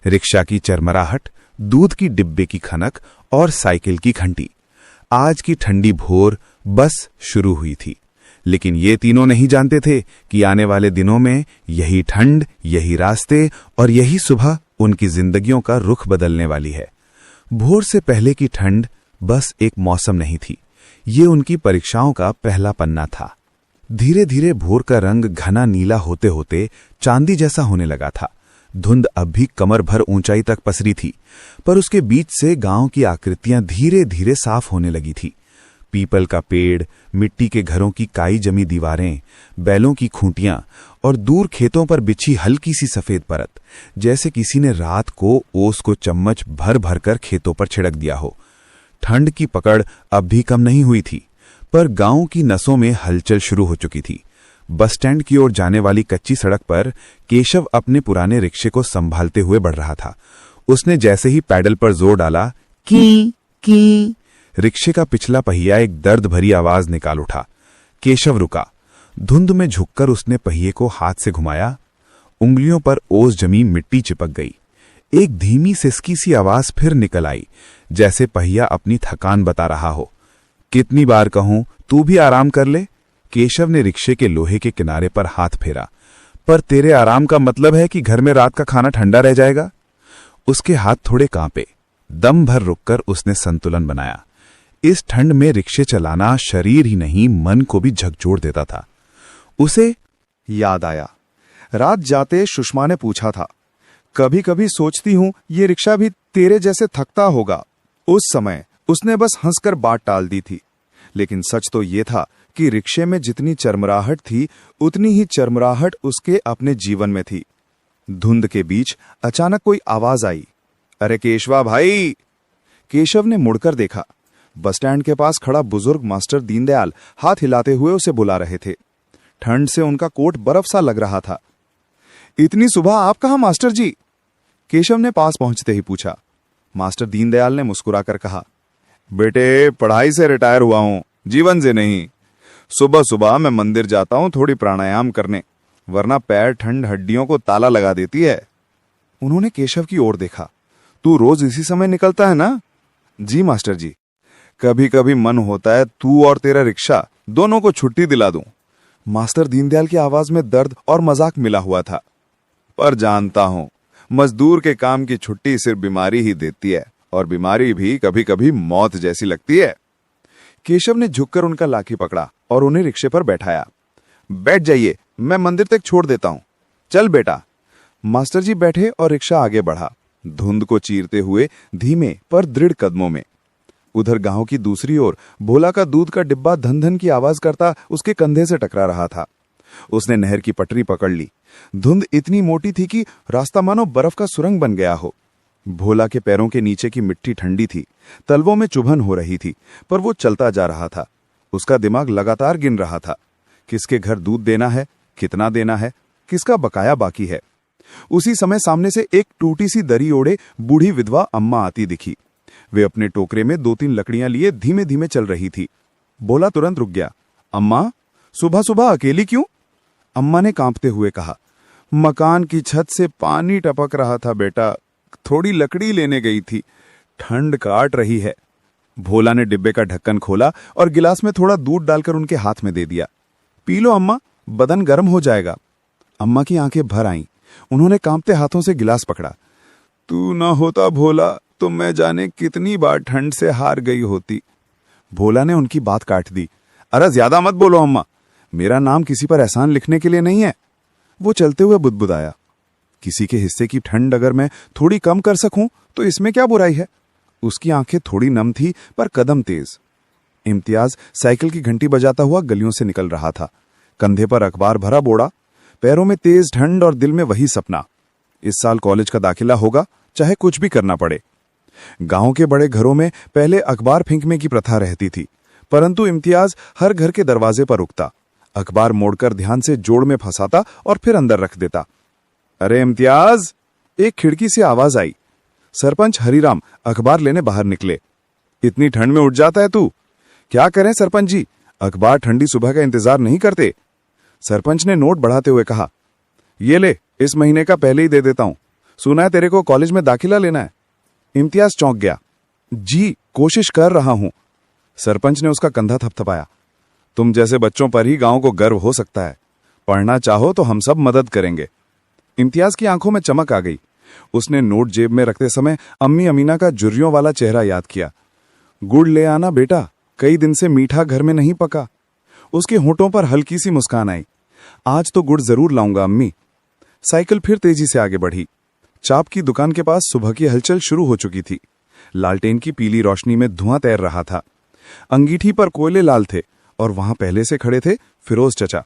रिक्शा की चरमराहट, दूध की डिब्बे की खनक और साइकिल की घंटी। आज की ठंडी भोर बस शुरू हुई थी, लेकिन ये तीनों नहीं जानते थे कि आने वाले दिनों में यही ठंड, यही रास्ते और यही सुबह उनकी जिंदगियों का रुख बदलने वाली है। भोर से पहले की ठंड बस एक मौसम नहीं थी, ये उनकी परीक्षाओं का पहला पन्ना था। धीरे धीरे भोर का रंग घना नीला होते होते चांदी जैसा होने लगा था। धुंध अब भी कमर भर ऊंचाई तक पसरी थी, पर उसके बीच से गांव की आकृतियां धीरे धीरे साफ होने लगी थी। पीपल का पेड़, मिट्टी के घरों की काई जमी दीवारें, बैलों की खूंटियां और दूर खेतों पर बिछी हल्की सी सफेद परत, जैसे किसी ने रात को ओस को चम्मच भर भर कर खेतों पर छिड़क दिया हो। ठंड की पकड़ अब भी कम नहीं हुई थी, पर गांव की नसों में हलचल शुरू हो चुकी थी। बस स्टैंड की ओर जाने वाली कच्ची सड़क पर केशव अपने पुराने रिक्शे को संभालते हुए बढ़ रहा था। उसने जैसे ही पैडल पर जोर डाला, की की, रिक्शे का पिछला पहिया एक दर्द भरी आवाज निकाल उठा। केशव रुका। धुंध में झुककर उसने पहिए को हाथ से घुमाया। उंगलियों पर ओस जमी मिट्टी चिपक गई। एक धीमी सिसकी सी आवाज फिर निकल आई, जैसे पहिया अपनी थकान बता रहा हो। कितनी बार कहूं, तू भी आराम कर ले। केशव ने रिक्शे के लोहे के किनारे पर हाथ फेरा। पर तेरे आराम का मतलब है कि घर में रात का खाना ठंडा रह जाएगा। उसके हाथ थोड़े कांपे। दम भर रुककर उसने संतुलन बनाया। इस ठंड में रिक्शे चलाना शरीर ही नहीं, मन को भी झकझोर देता था। उसे याद आया, रात जाते सुषमा ने पूछा था, कभी कभी सोचती हूं ये रिक्शा भी तेरे जैसे थकता होगा। उस समय उसने बस हंसकर बात टाल दी थी, लेकिन सच तो ये था कि रिक्शे में जितनी चरमराहट थी, उतनी ही चरमराहट उसके अपने जीवन में थी। धुंध के बीच अचानक कोई आवाज आई, अरे केशवा भाई। केशव ने मुड़कर देखा। बस स्टैंड के पास खड़ा बुजुर्ग मास्टर दीनदयाल हाथ हिलाते हुए उसे बुला रहे थे। ठंड से उनका कोट बर्फ सा लग रहा था। इतनी सुबह आप कहां मास्टर जी? केशव ने पास पहुंचते ही पूछा। मास्टर दीनदयाल ने मुस्कुराकर कहा, बेटे पढ़ाई से रिटायर हुआ हूं, जीवन से नहीं। सुबह सुबह मैं मंदिर जाता हूं थोड़ी प्राणायाम करने, वरना पैर ठंड हड्डियों को ताला लगा देती है। उन्होंने केशव की ओर देखा। तू रोज इसी समय निकलता है ना? जी मास्टर जी। कभी कभी मन होता है तू और तेरा रिक्शा दोनों को छुट्टी दिला दूं। मास्टर दीनदयाल की आवाज में दर्द और मजाक मिला हुआ था। पर जानता हूं, मजदूर के काम की छुट्टी सिर्फ बीमारी ही देती है, और बीमारी भी कभी कभी मौत जैसी लगती है। केशव ने झुककर उनका लाठी पकड़ा और उन्हें रिक्शे पर बैठाया। बैठ जाइए, मैं मंदिर तक छोड़ देता हूं। चल बेटा। मास्टर जी बैठे और रिक्शा आगे बढ़ा, धुंध को चीरते हुए धीमे पर दृढ़ कदमों में। उधर गांव की दूसरी ओर भोला का दूध का डिब्बा धन धन की आवाज करता उसके कंधे से टकरा रहा था। उसने नहर की पटरी पकड़ ली। धुंध इतनी मोटी थी कि रास्ता मानो बर्फ का सुरंग बन गया हो। भोला के पैरों के नीचे की मिट्टी ठंडी थी, तलवों में चुभन हो रही थी, पर वो चलता जा रहा था। उसका दिमाग लगातार गिन रहा था, किसके घर दूध देना है, कितना देना है, किसका बकाया बाकी है। उसी समय सामने से एक टूटी सी दरी ओढ़े बूढ़ी विधवा अम्मा आती दिखी। वे अपने टोकरे में 2-3 लकड़ियां लिए धीमे धीमे चल रही थी। भोला तुरंत रुक गया। अम्मा, सुबह सुबह अकेली क्यों? अम्मा ने कांपते हुए कहा, मकान की छत से पानी टपक रहा था बेटा, थोड़ी लकड़ी लेने गई थी, ठंड काट रही है। भोला ने डिब्बे का ढक्कन खोला और गिलास में थोड़ा दूध डालकर उनके हाथ में दे दिया। पी लो अम्मा, बदन गर्म हो जाएगा। अम्मा की आंखें भर आईं। उन्होंने कांपते हाथों से गिलास पकड़ा। तू ना होता भोला तो मैं जाने कितनी बार ठंड से हार गई होती। भोला ने उनकी बात काट दी। अरे ज्यादा मत बोलो अम्मा, मेरा नाम किसी पर एहसान लिखने के लिए नहीं है। वो चलते हुए बुदबुदाया, किसी के हिस्से की ठंड अगर मैं थोड़ी कम कर सकूं तो इसमें क्या बुराई है। उसकी आंखें थोड़ी नम थी पर कदम तेज। इम्तियाज साइकिल की घंटी बजाता हुआ गलियों से निकल रहा था, कंधे पर अखबार भरा बोड़ा, पैरों में तेज ठंड और दिल में वही सपना, इस साल कॉलेज का दाखिला होगा चाहे कुछ भी करना पड़े। गांव के बड़े घरों में पहले अखबार फेंकने की प्रथा रहती थी, परंतु इम्तियाज हर घर के दरवाजे पर रुकता, अखबार मोड़कर ध्यान से जोड़ में फंसाता और फिर अंदर रख देता। अरे इम्तियाज, एक खिड़की से आवाज आई। सरपंच हरिराम अखबार लेने बाहर निकले। इतनी ठंड में उठ जाता है तू? क्या करें सरपंच जी, अखबार ठंडी सुबह का इंतजार नहीं करते। सरपंच ने नोट बढ़ाते हुए कहा, ये ले, इस महीने का पहले ही दे देता हूं। सुना है तेरे को कॉलेज में दाखिला लेना है। इम्तियाज चौंक गया। जी, कोशिश कर रहा हूं। सरपंच ने उसका कंधा थपथपाया। तुम जैसे बच्चों पर ही गांव को गर्व हो सकता है, पढ़ना चाहो तो हम सब मदद करेंगे। इम्तियाज की आंखों में चमक आ गई। उसने नोट जेब में रखते समय अम्मी अमीना का जुर्रियों वाला चेहरा याद किया। गुड़ ले आना बेटा, कई दिन से मीठा घर में नहीं पका। उसके होंठों पर हल्की सी मुस्कान आई। आज तो गुड़ जरूर लाऊंगा अम्मी। साइकिल फिर तेजी से आगे बढ़ी। चाप की दुकान के पास सुबह की हलचल शुरू हो चुकी थी। लालटेन की पीली रोशनी में धुआं तैर रहा था। अंगीठी पर कोयले लाल थे और वहां पहले से खड़े थे फिरोज चचा।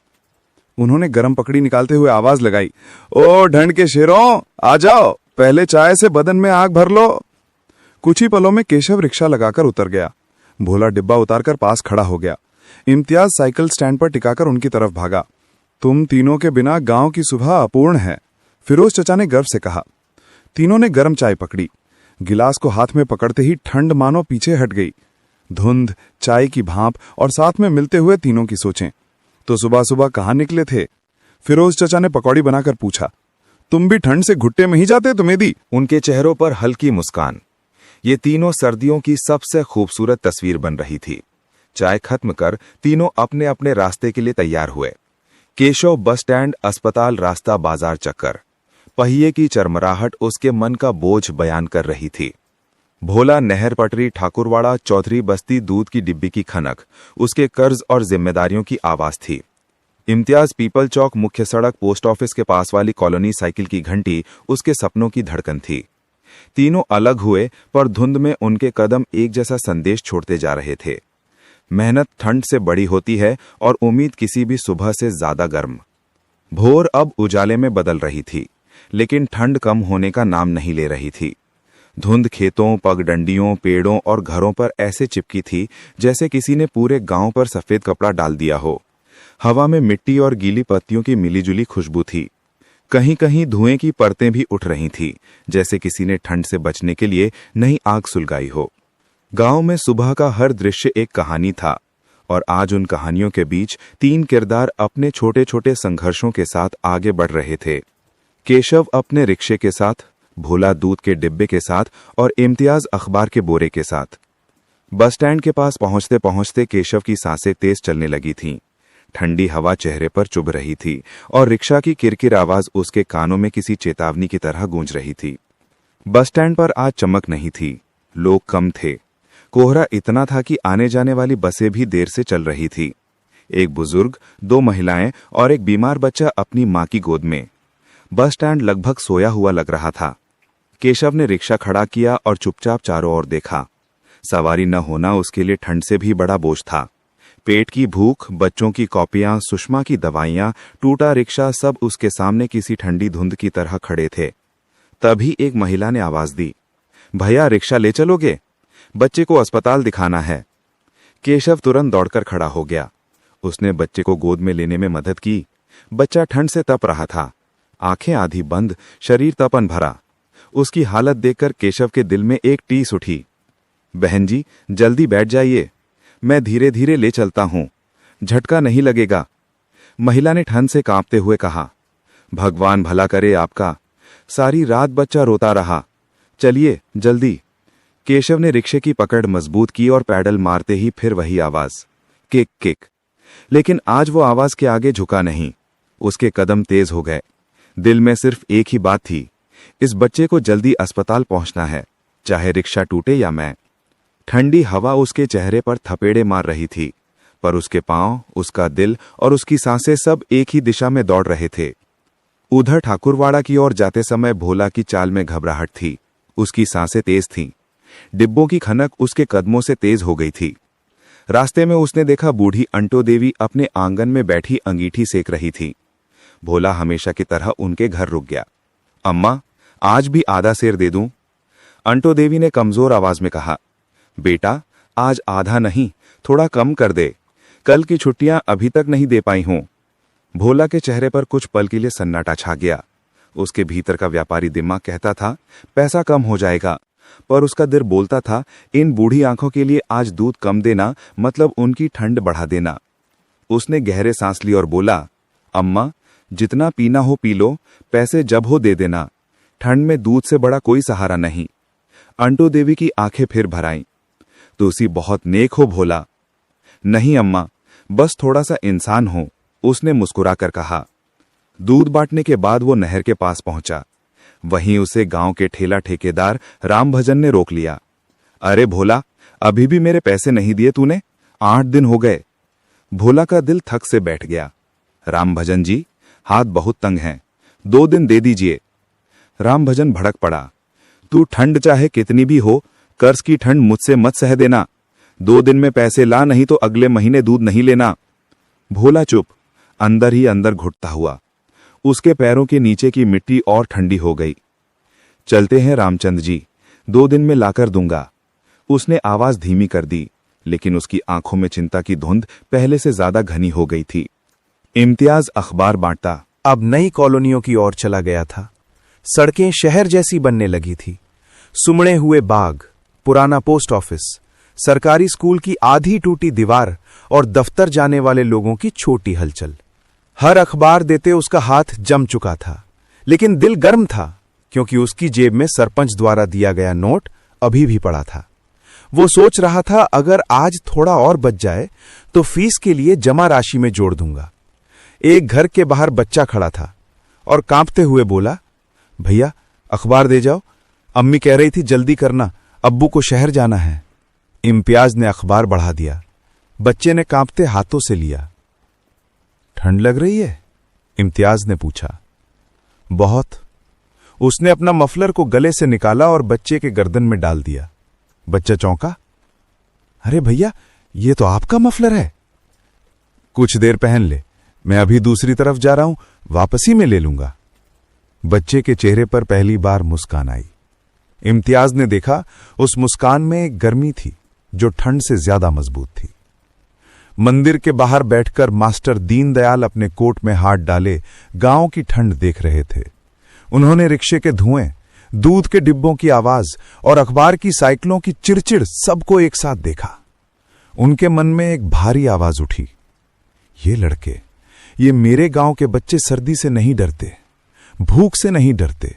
उन्होंने गरम पकड़ी निकालते हुए आवाज लगाई, ओ ढंड के शेरों, आ जाओ, पहले चाय से बदन में आग भर लो। कुछ ही पलों में केशव रिक्शा लगाकर उतर गया। भोला डिब्बा उतारकर पास खड़ा हो गया। इम्तियाज साइकिल स्टैंड पर टिकाकर उनकी तरफ भागा। तुम तीनों के बिना गांव की सुबह अपूर्ण है, फिरोज चचा ने गर्व से कहा। तीनों ने गर्म चाय पकड़ी। गिलास को हाथ में पकड़ते ही ठंड मानो पीछे हट गई। धुंध, चाय की भाप और साथ में मिलते हुए तीनों की सोचें। तो सुबह सुबह कहाँ निकले थे? फिरोज चचा ने पकौड़ी बनाकर पूछा। तुम भी ठंड से घुट्टे में ही जाते तुम्हेदी? उनके चेहरों पर हल्की मुस्कान। ये तीनों सर्दियों की सबसे खूबसूरत तस्वीर बन रही थी। चाय खत्म कर तीनों अपने अपने रास्ते के लिए तैयार हुए। केशव बस स्टैंड, अस्पताल, रास्ता, बाजार चक्कर। पहिए की चरमराहट उसके मन का बोझ बयान कर रही थी। भोला नहर पटरी, ठाकुरवाड़ा, चौधरी बस्ती, दूध की डिब्बी की खनक, उसके कर्ज और जिम्मेदारियों की आवाज थी। इम्तियाज पीपल चौक, मुख्य सड़क, पोस्ट ऑफिस के पास वाली कॉलोनी, साइकिल की घंटी उसके सपनों की धड़कन थी। तीनों अलग हुए पर धुंध में उनके कदम एक जैसा संदेश छोड़ते जा रहे थे। मेहनत ठंड से बड़ी होती है और उम्मीद किसी भी सुबह से ज्यादा गर्म। भोर अब उजाले में बदल रही थी, लेकिन ठंड कम होने का नाम नहीं ले रही थी। धुंध खेतों, पगडंडियों, पेड़ों और घरों पर ऐसे चिपकी थी जैसे किसी ने पूरे गांव पर सफेद कपड़ा डाल दिया हो। हवा में मिट्टी और गीली पत्तियों की मिलीजुली खुशबू थी। कहीं कहीं धुएं की परतें भी उठ रही थीं, जैसे किसी ने ठंड से बचने के लिए नई आग सुलगाई हो। गांव में सुबह का हर दृश्य एक कहानी था और आज उन कहानियों के बीच 3 किरदार अपने छोटे छोटे संघर्षों के साथ आगे बढ़ रहे थे। केशव अपने रिक्शे के साथ, भोला दूध के डिब्बे के साथ और इम्तियाज अखबार के बोरे के साथ। बस स्टैंड के पास पहुंचते पहुंचते केशव की सांसें तेज चलने लगी थीं। ठंडी हवा चेहरे पर चुभ रही थी और रिक्शा की किरकिर आवाज उसके कानों में किसी चेतावनी की तरह गूंज रही थी। बस स्टैंड पर आज चमक नहीं थी, लोग कम थे। कोहरा इतना था कि आने जाने वाली बसें भी देर से चल रही थी। एक बुजुर्ग, 2 महिलाएं और एक बीमार बच्चा अपनी मां की गोद में। बस स्टैंड लगभग सोया हुआ लग रहा था। केशव ने रिक्शा खड़ा किया और चुपचाप चारों ओर देखा। सवारी न होना उसके लिए ठंड से भी बड़ा बोझ था। पेट की भूख, बच्चों की कॉपियां, सुषमा की दवाइयां, टूटा रिक्शा, सब उसके सामने किसी ठंडी धुंध की तरह खड़े थे। तभी एक महिला ने आवाज दी, भैया रिक्शा ले चलोगे? बच्चे को अस्पताल दिखाना है। केशव तुरंत दौड़कर खड़ा हो गया। उसने बच्चे को गोद में लेने में मदद की। बच्चा ठंड से तप रहा था, आंखें आधी बंद, शरीर तपन भरा। उसकी हालत देखकर केशव के दिल में एक टीस उठी। बहन जी, जल्दी बैठ जाइए, मैं धीरे धीरे ले चलता हूं, झटका नहीं लगेगा। महिला ने ठंड से कांपते हुए कहा, भगवान भला करे आपका, सारी रात बच्चा रोता रहा, चलिए जल्दी। केशव ने रिक्शे की पकड़ मजबूत की और पैडल मारते ही फिर वही आवाज, किक किक। लेकिन आज वो आवाज के आगे झुका नहीं। उसके कदम तेज हो गए। दिल में सिर्फ एक ही बात थी, इस बच्चे को जल्दी अस्पताल पहुंचना है, चाहे रिक्शा टूटे या मैं। ठंडी हवा उसके चेहरे पर थपेड़े मार रही थी, पर उसके पांव, उसका दिल और उसकी सांसें सब एक ही दिशा में दौड़ रहे थे। उधर ठाकुरवाड़ा की ओर जाते समय भोला की चाल में घबराहट थी। उसकी सांसें तेज थीं। डिब्बों की खनक उसके कदमों से तेज हो गई थी। रास्ते में उसने देखा बूढ़ी अंटो देवी अपने आंगन में बैठी अंगीठी सेक रही थी। भोला हमेशा की तरह उनके घर रुक गया। अम्मा, आज भी आधा सेर दे दूं? अंटो देवी ने कमजोर आवाज में कहा, बेटा आज आधा नहीं, थोड़ा कम कर दे, कल की छुट्टियां अभी तक नहीं दे पाई हूं। भोला के चेहरे पर कुछ पल के लिए सन्नाटा छा गया। उसके भीतर का व्यापारी दिमाग कहता था पैसा कम हो जाएगा, पर उसका दिल बोलता था इन बूढ़ी आंखों के लिए आज दूध कम देना मतलब उनकी ठंड बढ़ा देना। उसने गहरे सांस ली और बोला, अम्मा जितना पीना हो पी लो, पैसे जब हो दे देना, ठंड में दूध से बड़ा कोई सहारा नहीं। अंटो देवी की आंखें फिर भर आईं। तुसी बहुत नेक हो भोला। नहीं अम्मा, बस थोड़ा सा इंसान हो, उसने मुस्कुराकर कहा। दूध बांटने के बाद वो नहर के पास पहुंचा। वहीं उसे गांव के ठेला ठेकेदार रामभजन ने रोक लिया। अरे भोला, अभी भी मेरे पैसे नहीं दिए तूने? 8 दिन हो गए। भोला का दिल थक से बैठ गया। रामभजन जी, हाथ बहुत तंग हैं, 2 दिन दे दीजिए। रामभजन भड़क पड़ा। तू ठंड चाहे कितनी भी हो, कर्ज की ठंड मुझसे मत सह देना। 2 दिन में पैसे ला, नहीं तो अगले महीने दूध नहीं लेना। भोला चुप, अंदर ही अंदर घुटता हुआ। उसके पैरों के नीचे की मिट्टी और ठंडी हो गई। चलते हैं रामचंद्र जी, 2 दिन में लाकर दूंगा। उसने आवाज धीमी कर दी, लेकिन उसकी आंखों में चिंता की धुंध पहले से ज्यादा घनी हो गई थी। इम्तियाज अखबार बांटता अब नई कॉलोनियों की ओर चला गया था। सड़कें शहर जैसी बनने लगी थी। सुमड़े हुए बाग, पुराना पोस्ट ऑफिस, सरकारी स्कूल की आधी टूटी दीवार और दफ्तर जाने वाले लोगों की छोटी हलचल। हर अखबार देते उसका हाथ जम चुका था, लेकिन दिल गर्म था, क्योंकि उसकी जेब में सरपंच द्वारा दिया गया नोट अभी भी पड़ा था। वो सोच रहा था अगर आज थोड़ा और बच जाए तो फीस के लिए जमा राशि में जोड़ दूंगा। एक घर के बाहर बच्चा खड़ा था और कांपते हुए बोला, भैया अखबार दे जाओ, अम्मी कह रही थी जल्दी करना, अब्बू को शहर जाना है। इम्तियाज ने अखबार बढ़ा दिया। बच्चे ने कांपते हाथों से लिया। ठंड लग रही है? इम्तियाज ने पूछा। बहुत। उसने अपना मफलर को गले से निकाला और बच्चे के गर्दन में डाल दिया। बच्चा चौंका। अरे भैया, ये तो आपका मफलर है। कुछ देर पहन ले, मैं अभी दूसरी तरफ जा रहा हूं, वापसी में ले लूंगा। बच्चे के चेहरे पर पहली बार मुस्कान आई। इम्तियाज ने देखा उस मुस्कान में एक गर्मी थी जो ठंड से ज्यादा मजबूत थी। मंदिर के बाहर बैठकर मास्टर दीनदयाल अपने कोट में हाथ डाले गांव की ठंड देख रहे थे। उन्होंने रिक्शे के धुएं, दूध के डिब्बों की आवाज और अखबार की साइकिलों की चिड़चिड़ सबको एक साथ देखा। उनके मन में एक भारी आवाज उठी, ये लड़के, ये मेरे गांव के बच्चे सर्दी से नहीं डरते, भूख से नहीं डरते,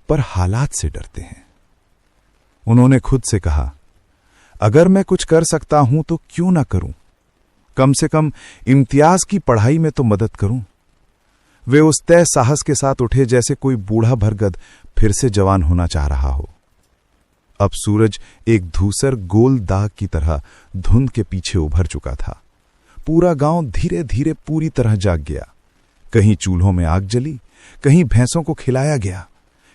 पर हालात से डरते हैं। उन्होंने खुद से कहा, अगर मैं कुछ कर सकता हूं तो क्यों ना करूं, कम से कम इम्तियाज की पढ़ाई में तो मदद करूं। वे उस तय साहस के साथ उठे जैसे कोई बूढ़ा भरगद फिर से जवान होना चाह रहा हो। अब सूरज एक धूसर गोल दाग की तरह धुंध के पीछे उभर चुका था। पूरा गांव धीरे धीरे पूरी तरह जाग गया। कहीं चूल्हों में आग जली, कहीं भैंसों को खिलाया गया,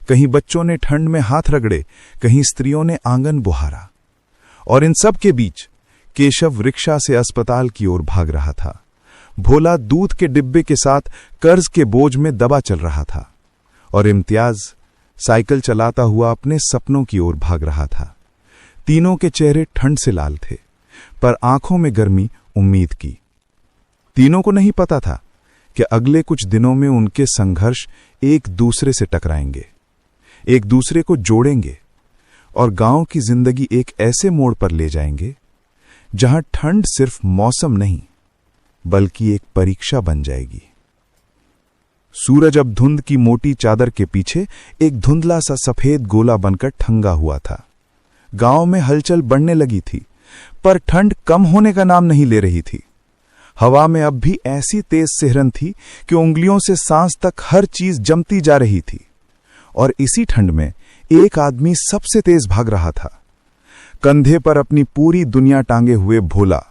कहीं बच्चों ने ठंड में हाथ रगड़े, कहीं स्त्रियों ने आंगन बुहारा। और इन सब के बीच केशव रिक्शा से अस्पताल की ओर भाग रहा था। भोला दूध के डिब्बे के साथ कर्ज के बोझ में दबा चल रहा था और इम्तियाज साइकिल चलाता हुआ अपने सपनों की ओर भाग रहा था। तीनों के चेहरे ठंड से लाल थे, पर आंखों में गर्मी उम्मीद की। तीनों को नहीं पता था कि अगले कुछ दिनों में उनके संघर्ष एक दूसरे से टकराएंगे, एक दूसरे को जोड़ेंगे और गांव की जिंदगी एक ऐसे मोड़ पर ले जाएंगे जहां ठंड सिर्फ मौसम नहीं बल्कि एक परीक्षा बन जाएगी। सूरज अब धुंध की मोटी चादर के पीछे एक धुंधला सा सफेद गोला बनकर ठंगा हुआ था। गांव में हलचल बढ़ने लगी थी, पर ठंड कम होने का नाम नहीं ले रही थी। हवा में अब भी ऐसी तेज सिहरन थी कि उंगलियों से सांस तक हर चीज जमती जा रही थी। और इसी ठंड में एक आदमी सबसे तेज भाग रहा था, कंधे पर अपनी पूरी दुनिया टांगे हुए भोला।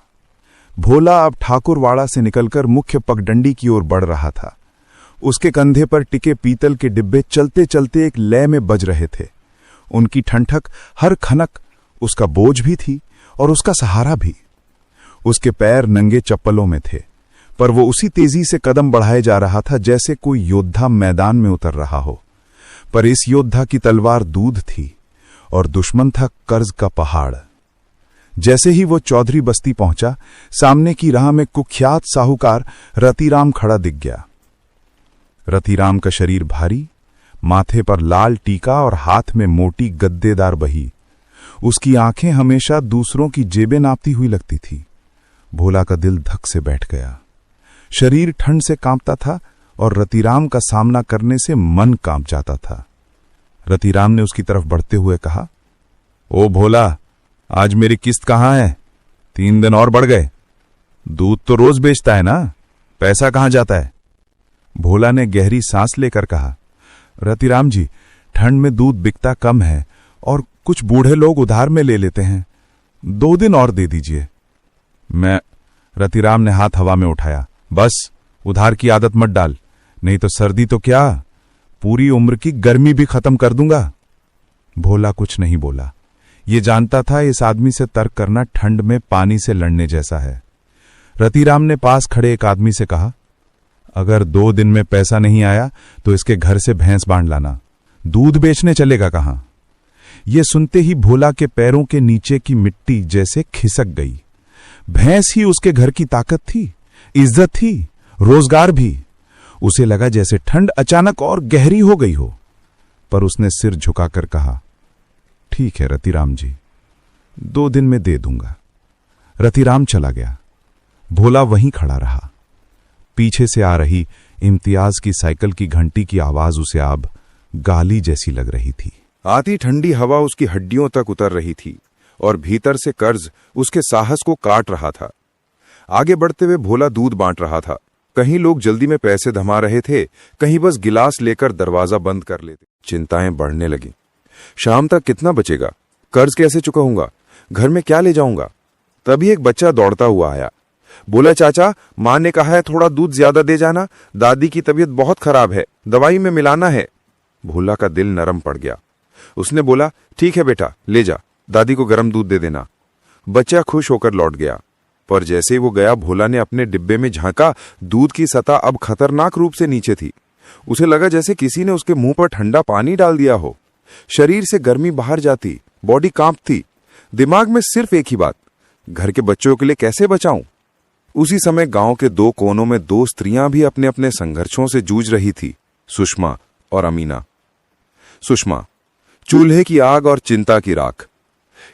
भोला अब ठाकुरवाड़ा से निकलकर मुख्य पगडंडी की ओर बढ़ रहा था। उसके कंधे पर टिके पीतल के डिब्बे चलते चलते एक लय में बज रहे थे। उनकी ठंठक, हर खनक उसका बोझ भी थी और उसका सहारा भी। उसके पैर नंगे चप्पलों में थे, पर वो उसी तेजी से कदम बढ़ाए जा रहा था जैसे कोई योद्धा मैदान में उतर रहा हो। पर इस योद्धा की तलवार दूध थी और दुश्मन था कर्ज का पहाड़। जैसे ही वो चौधरी बस्ती पहुंचा, सामने की राह में कुख्यात साहूकार रतिराम खड़ा दिख गया। रतिराम का शरीर भारी, माथे पर लाल टीका और हाथ में मोटी गद्देदार बही। उसकी आंखें हमेशा दूसरों की जेबें नापती हुई लगती थी। भोला का दिल धक से बैठ गया। शरीर ठंड से कांपता था और रतिराम का सामना करने से मन कांप जाता था। रतिराम ने उसकी तरफ बढ़ते हुए कहा, ओ भोला, आज मेरी किस्त कहाँ है? 3 दिन और बढ़ गए। दूध तो रोज बेचता है ना, पैसा कहाँ जाता है? भोला ने गहरी सांस लेकर कहा, रतिराम जी, ठंड में दूध बिकता कम है और कुछ बूढ़े लोग उधार में ले लेते हैं। 2 दिन और दे दीजिए। रतिराम ने हाथ हवा में उठाया। बस, उधार की आदत मत डाल, नहीं तो सर्दी तो क्या, पूरी उम्र की गर्मी भी खत्म कर दूंगा। भोला कुछ नहीं बोला। ये जानता था इस आदमी से तर्क करना ठंड में पानी से लड़ने जैसा है। रतिराम ने पास खड़े एक आदमी से कहा, अगर 2 दिन में पैसा नहीं आया तो इसके घर से भैंस बांध लाना, दूध बेचने चलेगा कहां? ये सुनते ही भोला के पैरों के नीचे की मिट्टी जैसे खिसक गई। भैंस ही उसके घर की ताकत थी, इज्जत थी, रोजगार भी। उसे लगा जैसे ठंड अचानक और गहरी हो गई हो, पर उसने सिर झुकाकर कहा, ठीक है रतिराम जी, 2 दिन में दे दूंगा। रतिराम चला गया। भोला वहीं खड़ा रहा। पीछे से आ रही इम्तियाज की साइकिल की घंटी की आवाज उसे अब गाली जैसी लग रही थी। आती ठंडी हवा उसकी हड्डियों तक उतर रही थी और भीतर से कर्ज उसके साहस को काट रहा था। आगे बढ़ते हुए भोला दूध बांट रहा था। कहीं लोग जल्दी में पैसे धमा रहे थे, कहीं बस गिलास लेकर दरवाजा बंद कर लेते। चिंताएं बढ़ने लगी। शाम तक कितना बचेगा? कर्ज कैसे चुकाऊंगा? घर में क्या ले जाऊंगा? तभी एक बच्चा दौड़ता हुआ आया। बोला, चाचा, माँ ने कहा है थोड़ा दूध ज्यादा दे जाना, दादी की तबीयत बहुत खराब है, दवाई में मिलाना है। भोला का दिल नरम पड़ गया। उसने बोला, ठीक है बेटा, ले जा, दादी को गर्म दूध दे देना। बच्चा खुश होकर लौट गया, पर जैसे ही वो गया, भोला ने अपने डिब्बे में झांका। दूध की सतह अब खतरनाक रूप से नीचे थी। उसे लगा जैसे किसी ने उसके मुंह पर ठंडा पानी डाल दिया हो। शरीर से गर्मी बाहर जाती, बॉडी कांपती। दिमाग में सिर्फ एक ही बात, घर के बच्चों के लिए कैसे बचाऊं? उसी समय गांव के 2 कोनों में 2 स्त्रियां भी अपने अपने संघर्षों से जूझ रही थी, सुषमा और अमीना। सुषमा, चूल्हे की आग और चिंता की राख।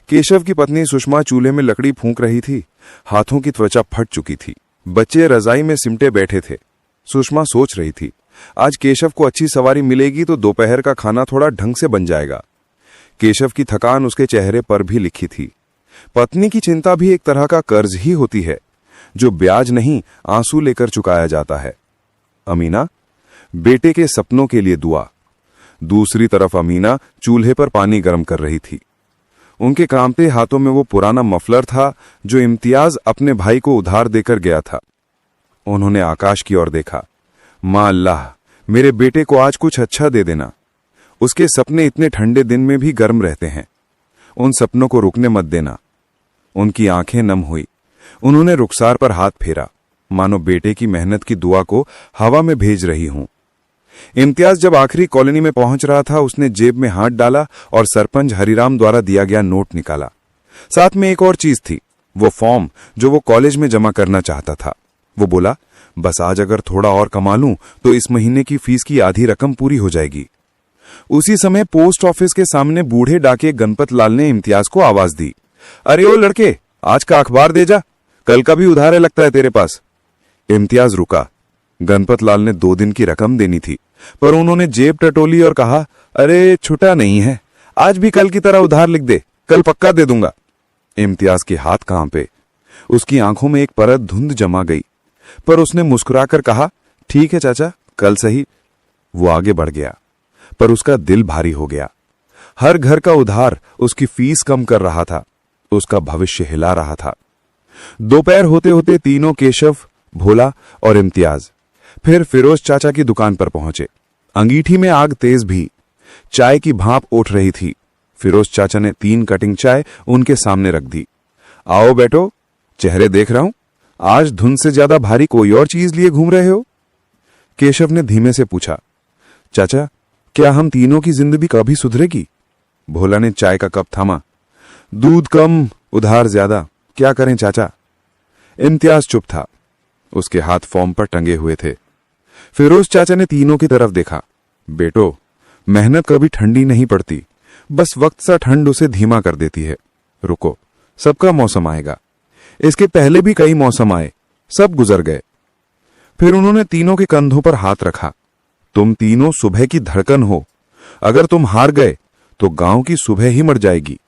केशव की पत्नी सुषमा चूल्हे में लकड़ी फूंक रही थी। हाथों की त्वचा फट चुकी थी। बच्चे रजाई में सिमटे बैठे थे। सुषमा सोच रही थी, आज केशव को अच्छी सवारी मिलेगी तो दोपहर का खाना थोड़ा ढंग से बन जाएगा। केशव की थकान उसके चेहरे पर भी लिखी थी। पत्नी की चिंता भी एक तरह का कर्ज ही होती है, जो ब्याज नहीं, आंसू लेकर चुकाया जाता है। अमीना, बेटे के सपनों के लिए दुआ। दूसरी तरफ अमीना चूल्हे पर पानी गर्म कर रही थी। उनके कांपते हाथों में वो पुराना मफलर था जो इम्तियाज अपने भाई को उधार देकर गया था। उन्होंने आकाश की ओर देखा। मां अल्लाह, मेरे बेटे को आज कुछ अच्छा दे देना। उसके सपने इतने ठंडे दिन में भी गर्म रहते हैं। उन सपनों को रुकने मत देना। उनकी आंखें नम हुई। उन्होंने रुखसार पर हाथ फेरा, मानो बेटे की मेहनत की दुआ को हवा में भेज रही हूं। इम्तियाज जब आखिरी कॉलोनी में पहुंच रहा था, उसने जेब में हाथ डाला और सरपंच हरिराम द्वारा दिया गया नोट निकाला। साथ में एक और चीज थी, वो फॉर्म जो वो कॉलेज में जमा करना चाहता था। वो बोला, बस आज अगर थोड़ा और कमा लूं तो इस महीने की फीस की आधी रकम पूरी हो जाएगी। उसी समय पोस्ट ऑफिस के सामने बूढ़े डाके गणपत लाल ने इम्तियाज को आवाज दी, अरे ओ लड़के, आज का अखबार दे जा, कल का भी उधार है लगता है तेरे पास। इम्तियाज रुका। गणपत लाल ने 2 दिन की रकम देनी थी, पर उन्होंने जेब टटोली और कहा, अरे छुटा नहीं है, आज भी कल की तरह उधार लिख दे, कल पक्का दे दूंगा। इम्तियाज के हाथ कांपे, उसकी आंखों में एक परत धुंध जमा गई, पर उसने मुस्कुराकर कहा, ठीक है चाचा, कल सही। वो आगे बढ़ गया, पर उसका दिल भारी हो गया। हर घर का उधार उसकी फीस कम कर रहा था, उसका भविष्य हिला रहा था। दोपहर होते होते तीनों, केशव, भोला और इम्तियाज, फिर फिरोज चाचा की दुकान पर पहुंचे। अंगीठी में आग तेज भी, चाय की भाप उठ रही थी। फिरोज चाचा ने 3 कटिंग चाय उनके सामने रख दी। आओ बैठो, चेहरे देख रहा हूं, आज धुन से ज्यादा भारी कोई और चीज लिए घूम रहे हो? केशव ने धीमे से पूछा, चाचा, क्या हम तीनों की जिंदगी कभी सुधरेगी? भोला ने चाय का कप थामा, दूध कम, उधार ज्यादा, क्या करें चाचा? इम्तियाज चुप था, उसके हाथ फॉर्म पर टंगे हुए थे। फिरोज चाचा ने तीनों की तरफ देखा, बेटो, मेहनत कभी ठंडी नहीं पड़ती, बस वक्त सा ठंड उसे धीमा कर देती है। रुको, सबका मौसम आएगा। इसके पहले भी कई मौसम आए, सब गुजर गए। फिर उन्होंने तीनों के कंधों पर हाथ रखा, तुम तीनों सुबह की धड़कन हो, अगर तुम हार गए तो गांव की सुबह ही मर जाएगी।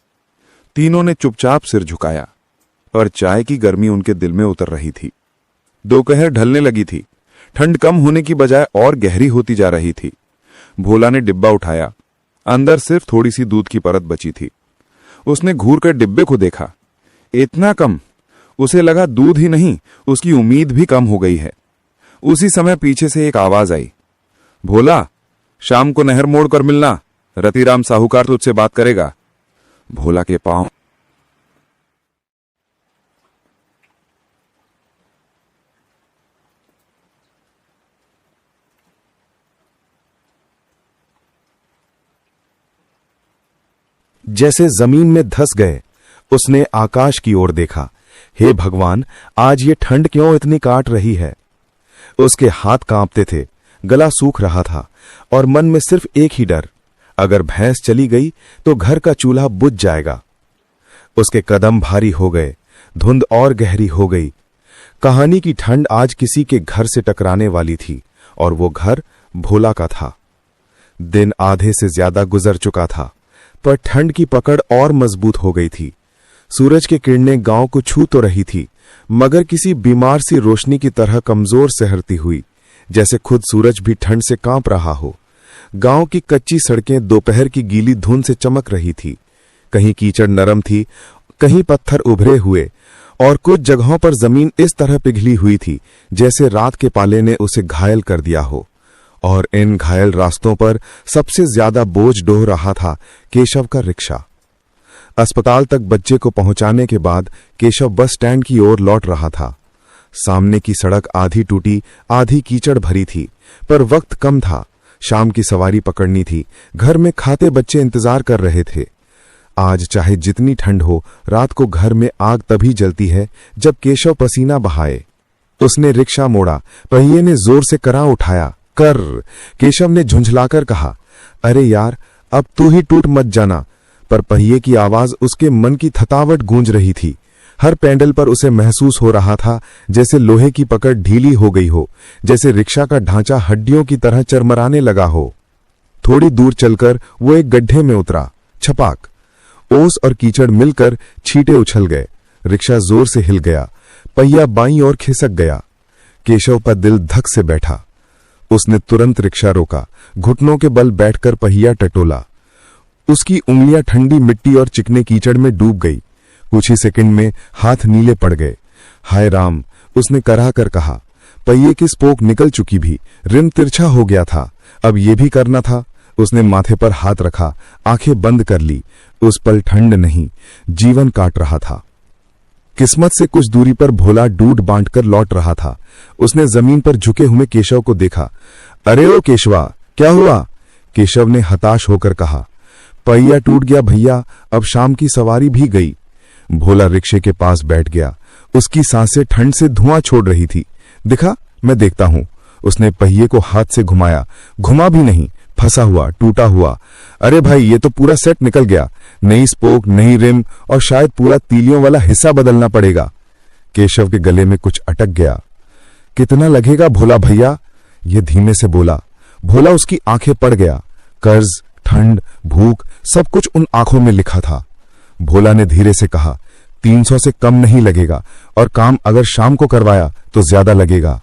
तीनों ने चुपचाप सिर झुकाया, और चाय की गर्मी उनके दिल में उतर रही थी। दोपहर ढलने लगी थी, ठंड कम होने की बजाय और गहरी होती जा रही थी। भोला ने डिब्बा उठाया, अंदर सिर्फ थोड़ी सी दूध की परत बची थी। उसने घूर कर डिब्बे को देखा, इतना कम, उसे लगा दूध ही नहीं, उसकी उम्मीद भी कम हो गई है। उसी समय पीछे से एक आवाज आई, भोला, शाम को नहर मोड़ कर मिलना, रतिराम साहूकार तुझसे बात करेगा। भोला के पांव जैसे जमीन में धंस गए। उसने आकाश की ओर देखा, हे भगवान, आज ये ठंड क्यों इतनी काट रही है? उसके हाथ कांपते थे, गला सूख रहा था, और मन में सिर्फ एक ही डर, अगर भैंस चली गई तो घर का चूल्हा बुझ जाएगा। उसके कदम भारी हो गए, धुंध और गहरी हो गई। कहानी की ठंड आज किसी के घर से टकराने वाली थी, और वो घर भोला का था। दिन आधे से ज्यादा गुजर चुका था, पर ठंड की पकड़ और मजबूत हो गई थी। सूरज की किरणें गांव को छू तो रही थी, मगर किसी बीमार सी रोशनी की तरह कमजोर सहरती हुई, जैसे खुद सूरज भी ठंड से कांप रहा हो। गांव की कच्ची सड़कें दोपहर की गीली धुंध से चमक रही थी। कहीं कीचड़ नरम थी, कहीं पत्थर उभरे हुए, और कुछ जगहों पर जमीन इस तरह पिघली हुई थी जैसे रात के पाले ने उसे घायल कर दिया हो। और इन घायल रास्तों पर सबसे ज्यादा बोझ ढो रहा था केशव का रिक्शा। अस्पताल तक बच्चे को पहुंचाने के बाद केशव बस स्टैंड की ओर लौट रहा था। सामने की सड़क आधी टूटी, आधी कीचड़ भरी थी, पर वक्त कम था। शाम की सवारी पकड़नी थी। घर में खाते बच्चे इंतजार कर रहे थे। आज चाहे जितनी ठंड हो, रात को घर में आग तभी जलती है जब केशव पसीना बहाए। उसने रिक्शा मोड़ा, पहिए ने जोर से करा उठाया। कर, केशव ने झुंझलाकर कहा, अरे यार, अब तू ही टूट मत जाना। पर पहिए की आवाज उसके मन की थकावट गूंज रही थी। हर पैडल पर उसे महसूस हो रहा था जैसे लोहे की पकड़ ढीली हो गई हो, जैसे रिक्शा का ढांचा हड्डियों की तरह चरमराने लगा हो। थोड़ी दूर चलकर वो एक गड्ढे में उतरा। छपाक, ओस और कीचड़ मिलकर छींटे उछल गए। रिक्शा जोर से हिल गया, पहिया बाईं ओर खिसक गया। केशव का दिल धक से बैठा। उसने तुरंत रिक्शा रोका, घुटनों के बल बैठकर पहिया टटोला। उसकी उंगलियां ठंडी मिट्टी और चिकने कीचड़ में डूब गई। कुछ ही सेकंड में हाथ नीले पड़ गए। हाय राम, उसने कराह कर कहा। पहिए की स्पोक निकल चुकी भी, रिम तिरछा हो गया था। अब ये भी करना था। उसने माथे पर हाथ रखा, आंखें बंद कर ली। उस पल ठंड नहीं, जीवन काट रहा था। किस्मत से कुछ दूरी पर भोला डूड बांटकर लौट रहा था। उसने जमीन पर झुके हुए केशव को देखा। अरे ओ केशवा, क्या हुआ? केशव ने हताश होकर कहा। पहिया टूट गया भैया, अब शाम की सवारी भी गई। भोला रिक्शे के पास बैठ गया। उसकी सांसें ठंड से धुआं छोड़ रही थी। दिखा, मैं देखता हूं। उसने पहिए को हाथ से घुमाया। घुमा भी नहीं, फंसा हुआ, टूटा हुआ। अरे भाई, ये तो पूरा सेट निकल गया। नई स्पोक, नई रिम और शायद पूरा तीलियों वाला हिस्सा बदलना पड़ेगा। केशव के गले में कुछ अटक गया। कितना लगेगा भोला भैया? ये धीमे से बोला। भोला उसकी आंखें पड़ गया। कर्ज, ठंड, भूख, सब कुछ उन आंखों में लिखा था। भोला ने धीरे से कहा, 300 से कम नहीं लगेगा, और काम अगर शाम को करवाया तो ज्यादा लगेगा।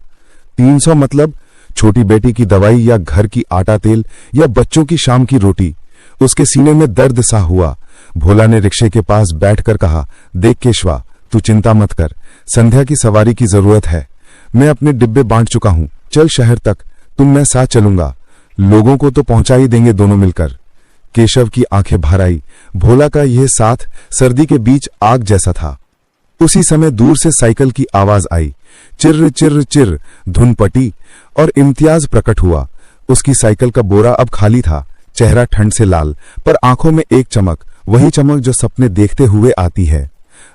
300 मतलब छोटी बेटी की दवाई या घर की आटा तेल या बच्चों की शाम की रोटी। उसके सीने में दर्द सा हुआ। भोला ने रिक्शे के पास बैठकर कहा, देख केशवा, तू चिंता मत कर, संध्या की सवारी की जरूरत है। मैं अपने डिब्बे बांट चुका हूं, चल शहर तक, तुम मैं साथ चलूंगा। लोगों को तो पहुंचा ही देंगे दोनों मिलकर। केशव की आंखें भर आई। भोला का यह साथ सर्दी के बीच आग जैसा था। उसी समय दूर से साइकिल की आवाज आई। चिर्र चिर्र चिर्र धुन पटी और इम्तियाज प्रकट हुआ। उसकी साइकिल का बोरा अब खाली था। चेहरा ठंड से लाल, पर आंखों में एक चमक, वही चमक जो सपने देखते हुए आती है।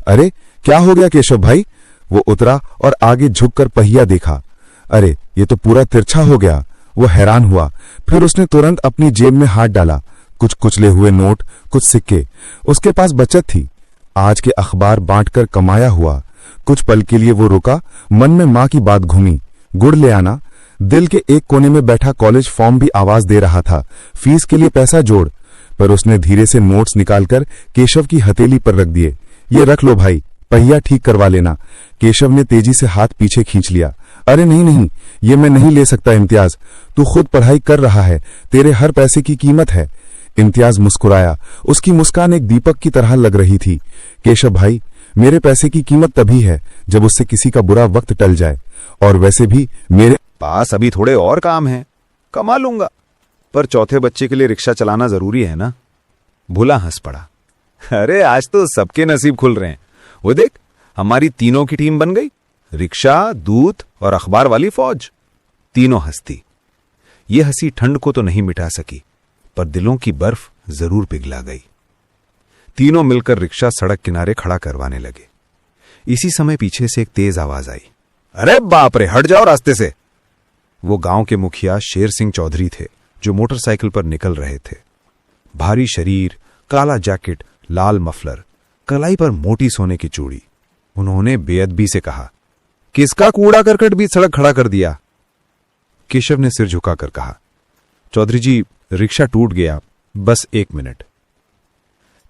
अरे क्या हो गया केशव भाई? वो उतरा और आगे झुककर पहिया देखा। अरे ये तो पूरा तिरछा हो गया। वो हैरान हुआ। फिर उसने तुरंत अपनी जेब में हाथ डाला। कुछ कुचले हुए नोट, कुछ सिक्के। उसके पास बचत थी, आज के अखबार बांटकर कमाया हुआ। कुछ पल के लिए वो रुका। मन में मां की बात घूमी, गुड़ ले आना। दिल के एक कोने में बैठा कॉलेज फॉर्म भी आवाज दे रहा था, फीस के लिए पैसा जोड़। पर उसने धीरे से नोट्स निकालकर केशव की हथेली पर रख दिए। ये रख लो भाई, पहिया ठीक करवा लेना। केशव ने तेजी से हाथ पीछे खींच लिया। अरे नहीं नहीं, ये मैं नहीं ले सकता इम्तियाज, तू खुद पढ़ाई कर रहा है, तेरे हर पैसे की कीमत है। इम्तियाज मुस्कुराया। उसकी मुस्कान एक दीपक की तरह लग रही थी। केशव भाई, मेरे पैसे की कीमत तभी है जब उससे किसी का बुरा वक्त टल जाए, और वैसे भी मेरे पास अभी थोड़े और काम हैं, कमा लूंगा, पर चौथे बच्चे के लिए रिक्शा चलाना जरूरी है ना। भोला हंस पड़ा। अरे आज तो सबके नसीब खुल रहे हैं। वो देख, हमारी तीनों की टीम बन गई, रिक्शा, दूध और अखबार वाली फौज। तीनों हंसती। ये हंसी ठंड को तो नहीं मिटा सकी, पर दिलों की बर्फ जरूर पिघला गई। तीनों मिलकर रिक्शा सड़क किनारे खड़ा करवाने लगे। इसी समय पीछे से एक तेज आवाज आई। अरे बाप रे, हट जाओ रास्ते से। वो गांव के मुखिया शेर सिंह चौधरी थे, जो मोटरसाइकिल पर निकल रहे थे। भारी शरीर, काला जैकेट, लाल मफलर, कलाई पर मोटी सोने की चूड़ी। उन्होंने बेअदबी से कहा, किसका कूड़ा करकट बीच सड़क खड़ा कर दिया? केशव ने सिर झुकाकर कहा, चौधरी जी, रिक्शा टूट गया, बस 1 मिनट।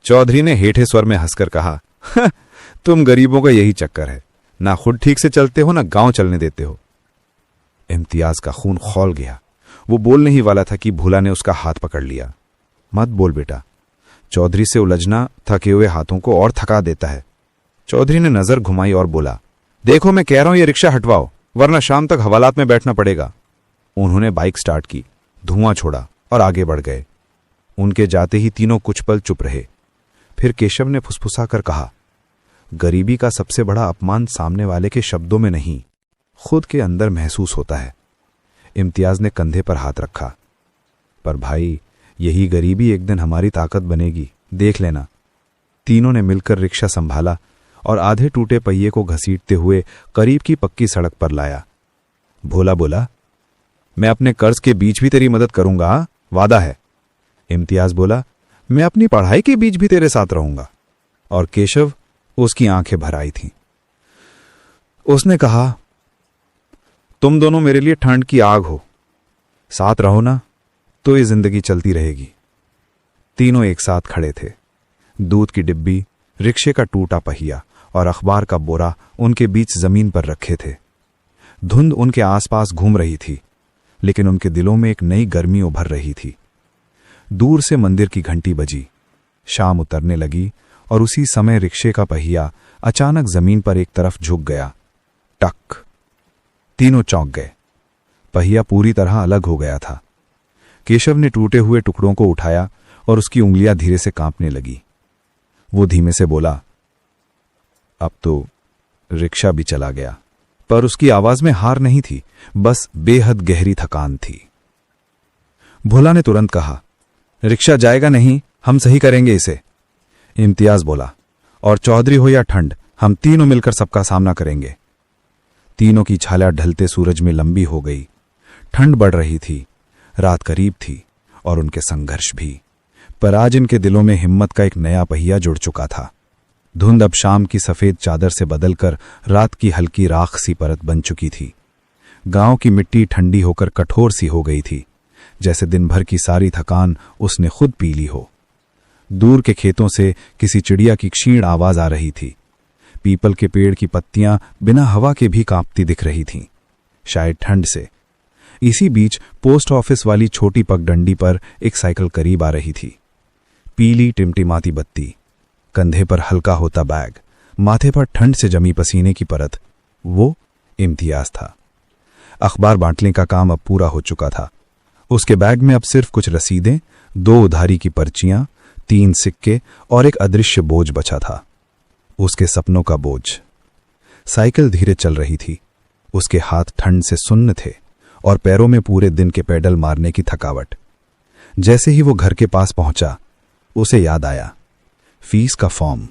चौधरी ने हेठे स्वर में हंसकर कहा, तुम गरीबों का यही चक्कर है, ना खुद ठीक से चलते हो, ना गांव चलने देते हो। इम्तियाज का खून खौल गया। वो बोलने ही वाला था कि भोला ने उसका हाथ पकड़ लिया। मत बोल बेटा, चौधरी से उलझना थके हुए हाथों को और थका देता है। चौधरी ने नजर घुमाई और बोला, देखो मैं कह रहा हूं ये रिक्शा हटवाओ, वरना शाम तक हवालात में बैठना पड़ेगा। उन्होंने बाइक स्टार्ट की, धुआं छोड़ा और आगे बढ़ गए। उनके जाते ही तीनों कुछ पल चुप रहे। फिर केशव ने फुसफुसाकर कहा, गरीबी का सबसे बड़ा अपमान सामने वाले के शब्दों में नहीं, खुद के अंदर महसूस होता है। इम्तियाज ने कंधे पर हाथ रखा। पर भाई, यही गरीबी एक दिन हमारी ताकत बनेगी, देख लेना। तीनों ने मिलकर रिक्शा संभाला और आधे टूटे पहिए को घसीटते हुए करीब की पक्की सड़क पर लाया। भोला बोला, मैं अपने कर्ज के बीच भी तेरी मदद करूंगा, वादा है। इम्तियाज बोला, मैं अपनी पढ़ाई के बीच भी तेरे साथ रहूंगा। और केशव, उसकी आंखें भर आई थीं। उसने कहा, तुम दोनों मेरे लिए ठंड की आग हो, साथ रहो ना तो ये जिंदगी चलती रहेगी। तीनों एक साथ खड़े थे। दूध की डिब्बी, रिक्शे का टूटा पहिया और अखबार का बोरा उनके बीच जमीन पर रखे थे। धुंध उनके आसपास घूम रही थी, लेकिन उनके दिलों में एक नई गर्मी उभर रही थी। दूर से मंदिर की घंटी बजी। शाम उतरने लगी और उसी समय रिक्शे का पहिया अचानक जमीन पर एक तरफ झुक गया। टक! तीनों चौंक गए। पहिया पूरी तरह अलग हो गया था। केशव ने टूटे हुए टुकड़ों को उठाया और उसकी उंगलियां धीरे से कांपने लगी। वो धीमे से बोला, अब तो रिक्शा भी चला गया, पर उसकी आवाज में हार नहीं थी, बस बेहद गहरी थकान थी। भोला ने तुरंत कहा, रिक्शा जाएगा नहीं, हम सही करेंगे इसे। इम्तियाज बोला, और चौधरी हो या ठंड, हम तीनों मिलकर सबका सामना करेंगे। तीनों की छाला ढलते सूरज में लंबी हो गई। ठंड बढ़ रही थी, रात करीब थी और उनके संघर्ष भी, पर आज इनके दिलों में हिम्मत का एक नया पहिया जुड़ चुका था। धुंध अब शाम की सफेद चादर से बदलकर रात की हल्की राख सी परत बन चुकी थी। गांव की मिट्टी ठंडी होकर कठोर सी हो गई थी, जैसे दिन भर की सारी थकान उसने खुद पी ली हो। दूर के खेतों से किसी चिड़िया की क्षीण आवाज आ रही थी। पीपल के पेड़ की पत्तियां बिना हवा के भी कांपती दिख रही थीं, शायद ठंड से। इसी बीच पोस्ट ऑफिस वाली छोटी पगडंडी पर एक साइकिल करीब आ रही थी। पीली टिमटिमाती बत्ती, कंधे पर हल्का होता बैग, माथे पर ठंड से जमी पसीने की परत, वो इम्तियाज था। अखबार बांटने का काम अब पूरा हो चुका था। उसके बैग में अब सिर्फ कुछ रसीदें, 2 उधारी की पर्चियां, 3 सिक्के और एक अदृश्य बोझ बचा था, उसके सपनों का बोझ। साइकिल धीरे चल रही थी, उसके हाथ ठंड से सुन्न थे और पैरों में पूरे दिन के पैडल मारने की थकावट। जैसे ही वो घर के पास पहुंचा, उसे याद आया, फीस का फॉर्म।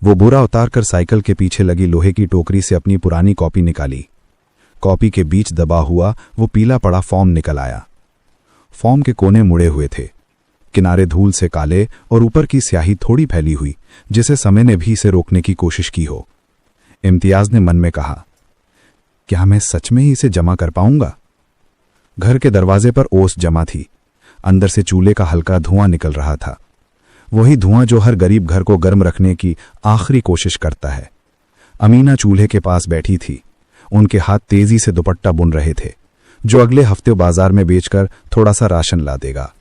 वो बुरा उतारकर साइकिल के पीछे लगी लोहे की टोकरी से अपनी पुरानी कॉपी निकाली। कॉपी के बीच दबा हुआ वो पीला पड़ा फॉर्म निकल आया। फॉर्म के कोने मुड़े हुए थे, किनारे धूल से काले और ऊपर की स्याही थोड़ी फैली हुई, जिसे समय ने भी इसे रोकने की कोशिश की हो। इम्तियाज ने मन में कहा, क्या मैं सच में ही इसे जमा कर पाऊंगा? घर के दरवाजे पर ओस जमा थी, अंदर से चूल्हे का हल्का धुआं निकल रहा था, वही धुआं जो हर गरीब घर को गर्म रखने की आखिरी कोशिश करता है। अमीना चूल्हे के पास बैठी थी, उनके हाथ तेजी से दुपट्टा बुन रहे थे, जो अगले हफ्ते बाजार में बेचकर थोड़ा सा राशन ला देगा।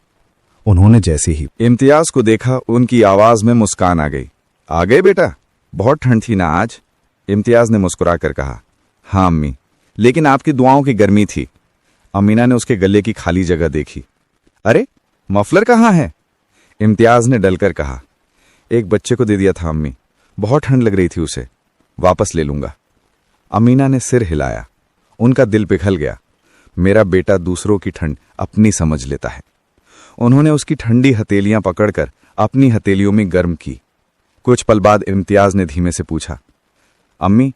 उन्होंने जैसे ही इम्तियाज को देखा, उनकी आवाज में मुस्कान आ गई। आ गए बेटा, बहुत ठंड थी ना आज? इम्तियाज ने मुस्कुराकर कहा, हाँ अम्मी, लेकिन आपकी दुआओं की गर्मी थी। अमीना ने उसके गले की खाली जगह देखी। अरे मफलर कहाँ है? इम्तियाज ने डलकर कहा, एक बच्चे को दे दिया था अम्मी, बहुत ठंड लग रही थी उसे, वापस ले लूंगा। अमीना ने सिर हिलाया, उनका दिल पिघल गया। मेरा बेटा दूसरों की ठंड अपनी समझ लेता है। उन्होंने उसकी ठंडी हथेलियां पकड़कर अपनी हथेलियों में गर्म की। कुछ पल बाद इम्तियाज ने धीमे से पूछा, अम्मी,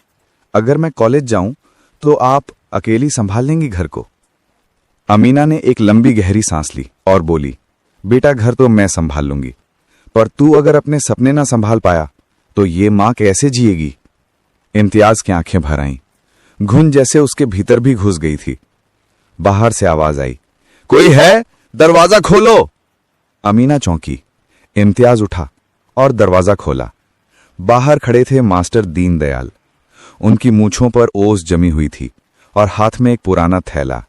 अगर मैं कॉलेज जाऊं तो आप अकेली संभाल लेंगी घर को? अमीना ने एक लंबी गहरी सांस ली और बोली, बेटा घर तो मैं संभाल लूंगी, पर तू अगर अपने सपने ना संभाल पाया तो ये मां कैसे जिएगी? इम्तियाज की आंखें भर आईं, घुन जैसे उसके भीतर भी घुस गई थी। बाहर से आवाज आई, कोई है? दरवाजा खोलो। अमीना चौंकी। इम्तियाज उठा और दरवाजा खोला। बाहर खड़े थे मास्टर दीनदयाल। उनकी मूंछों पर ओस जमी हुई थी और हाथ में एक पुराना थैला।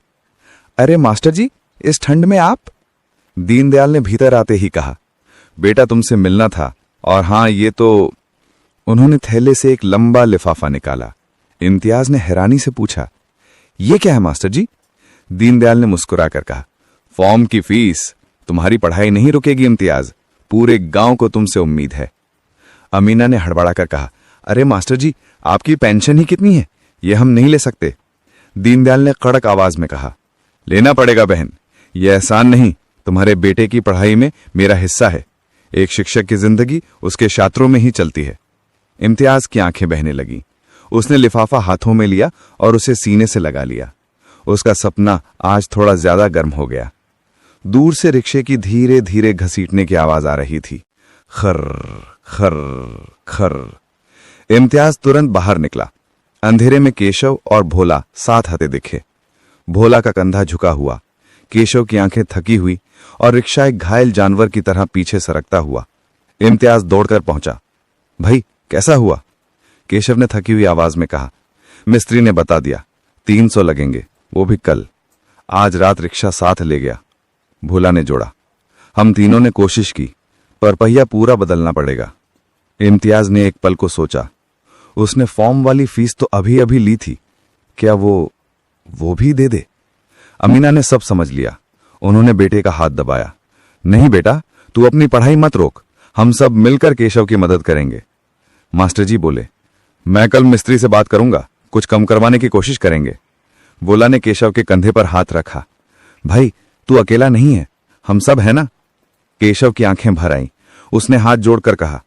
अरे मास्टर जी, इस ठंड में आप? दीनदयाल ने भीतर आते ही कहा, बेटा तुमसे मिलना था, और हाँ ये तो। उन्होंने थैले से एक लंबा लिफाफा निकाला। इम्तियाज ने हैरानी से पूछा, ये क्या है मास्टर जी? दीनदयाल ने मुस्कुराकर कहा, फॉर्म की फीस। तुम्हारी पढ़ाई नहीं रुकेगी इम्तियाज, पूरे गांव को तुमसे उम्मीद है। अमीना ने हड़बड़ाकर कहा, अरे मास्टर जी, आपकी पेंशन ही कितनी है, यह हम नहीं ले सकते। दीनदयाल ने कड़क आवाज में कहा, लेना पड़ेगा बहन, यह एहसान नहीं, तुम्हारे बेटे की पढ़ाई में मेरा हिस्सा है। एक शिक्षक की जिंदगी उसके छात्रों में ही चलती है। इम्तियाज की आंखें बहने लगीं। उसने लिफाफा हाथों में लिया और उसे सीने से लगा लिया। उसका सपना आज थोड़ा ज्यादा गर्म हो गया। दूर से रिक्शे की धीरे धीरे घसीटने की आवाज आ रही थी, खर खर खर। इम्तियाज तुरंत बाहर निकला। अंधेरे में केशव और भोला साथ आते दिखे। भोला का कंधा झुका हुआ, केशव की आंखें थकी हुई और रिक्शा एक घायल जानवर की तरह पीछे सरकता हुआ। इम्तियाज दौड़कर पहुंचा। भाई कैसा हुआ? केशव ने थकी हुई आवाज में कहा। मिस्त्री ने बता दिया, 300 लगेंगे, वो भी कल। आज रात रिक्शा साथ ले गया। भोला ने जोड़ा, हम तीनों ने कोशिश की, पर पहिया पूरा बदलना पड़ेगा। इम्तियाज ने एक पल को सोचा, उसने फॉर्म वाली फीस तो अभी अभी ली थी, क्या वो भी दे दे? अमीना ने सब समझ लिया। उन्होंने बेटे का हाथ दबाया। नहीं बेटा, तू अपनी पढ़ाई मत रोक, हम सब मिलकर केशव की मदद करेंगे। मास्टर जी बोले, मैं कल मिस्त्री से बात करूंगा, कुछ कम करवाने की कोशिश करेंगे। भोला ने केशव के कंधे पर हाथ रखा। भाई तू अकेला नहीं है, हम सब है ना। केशव की आंखें भर आईं। उसने हाथ जोड़कर कहा,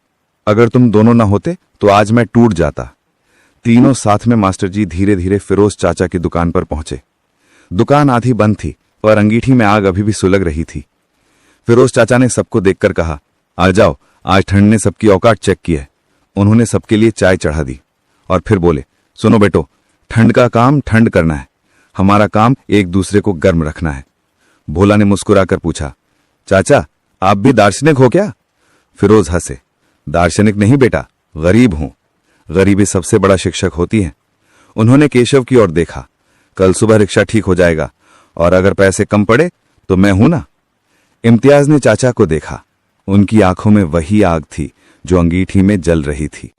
अगर तुम दोनों ना होते तो आज मैं टूट जाता। तीनों साथ में मास्टर जी धीरे धीरे फिरोज चाचा की दुकान पर पहुंचे। दुकान आधी बंद थी और अंगीठी में आग अभी भी सुलग रही थी। फिरोज चाचा ने सबको देखकर कहा, आ जाओ, आज ठंड ने सबकी औकात चेक की है। उन्होंने सबके लिए चाय चढ़ा दी और फिर बोले, सुनो बेटो, ठंड का काम ठंड करना है, हमारा काम एक दूसरे को गर्म रखना है। भोला ने मुस्कुराकर पूछा, चाचा आप भी दार्शनिक हो क्या? फिरोज हंसे, दार्शनिक नहीं बेटा, गरीब हूं। गरीबी सबसे बड़ा शिक्षक होती है। उन्होंने केशव की ओर देखा, कल सुबह रिक्शा ठीक हो जाएगा और अगर पैसे कम पड़े तो मैं हूं ना। इम्तियाज ने चाचा को देखा। उनकी आंखों में वही आग थी जो अंगीठी में जल रही थी।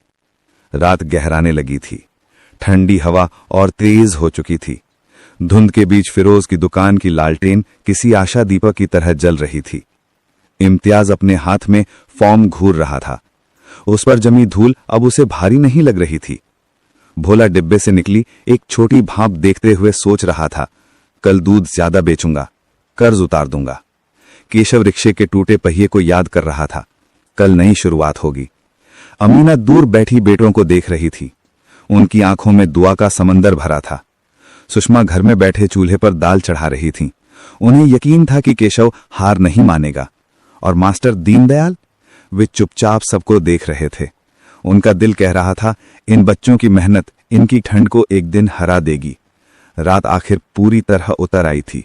रात गहराने लगी थी। ठंडी हवा और तेज हो चुकी थी। धुंध के बीच फिरोज की दुकान की लालटेन किसी आशा दीपक की तरह जल रही थी। इम्तियाज अपने हाथ में फॉर्म घूर रहा था। उस पर जमी धूल अब उसे भारी नहीं लग रही थी। भोला डिब्बे से निकली एक छोटी भाप देखते हुए सोच रहा था, कल दूध ज्यादा बेचूंगा, कर्ज उतार दूंगा। केशव रिक्शे के टूटे पहिए को याद कर रहा था, कल नई शुरुआत होगी। अमीना दूर बैठी बेटों को देख रही थी। उनकी आंखों में दुआ का समंदर भरा था। सुषमा घर में बैठे चूल्हे पर दाल चढ़ा रही थी। उन्हें यकीन था कि केशव हार नहीं मानेगा। और मास्टर दीनदयाल, वे चुपचाप सबको देख रहे थे। उनका दिल कह रहा था, इन बच्चों की मेहनत इनकी ठंड को एक दिन हरा देगी। रात आखिर पूरी तरह उतर आई थी।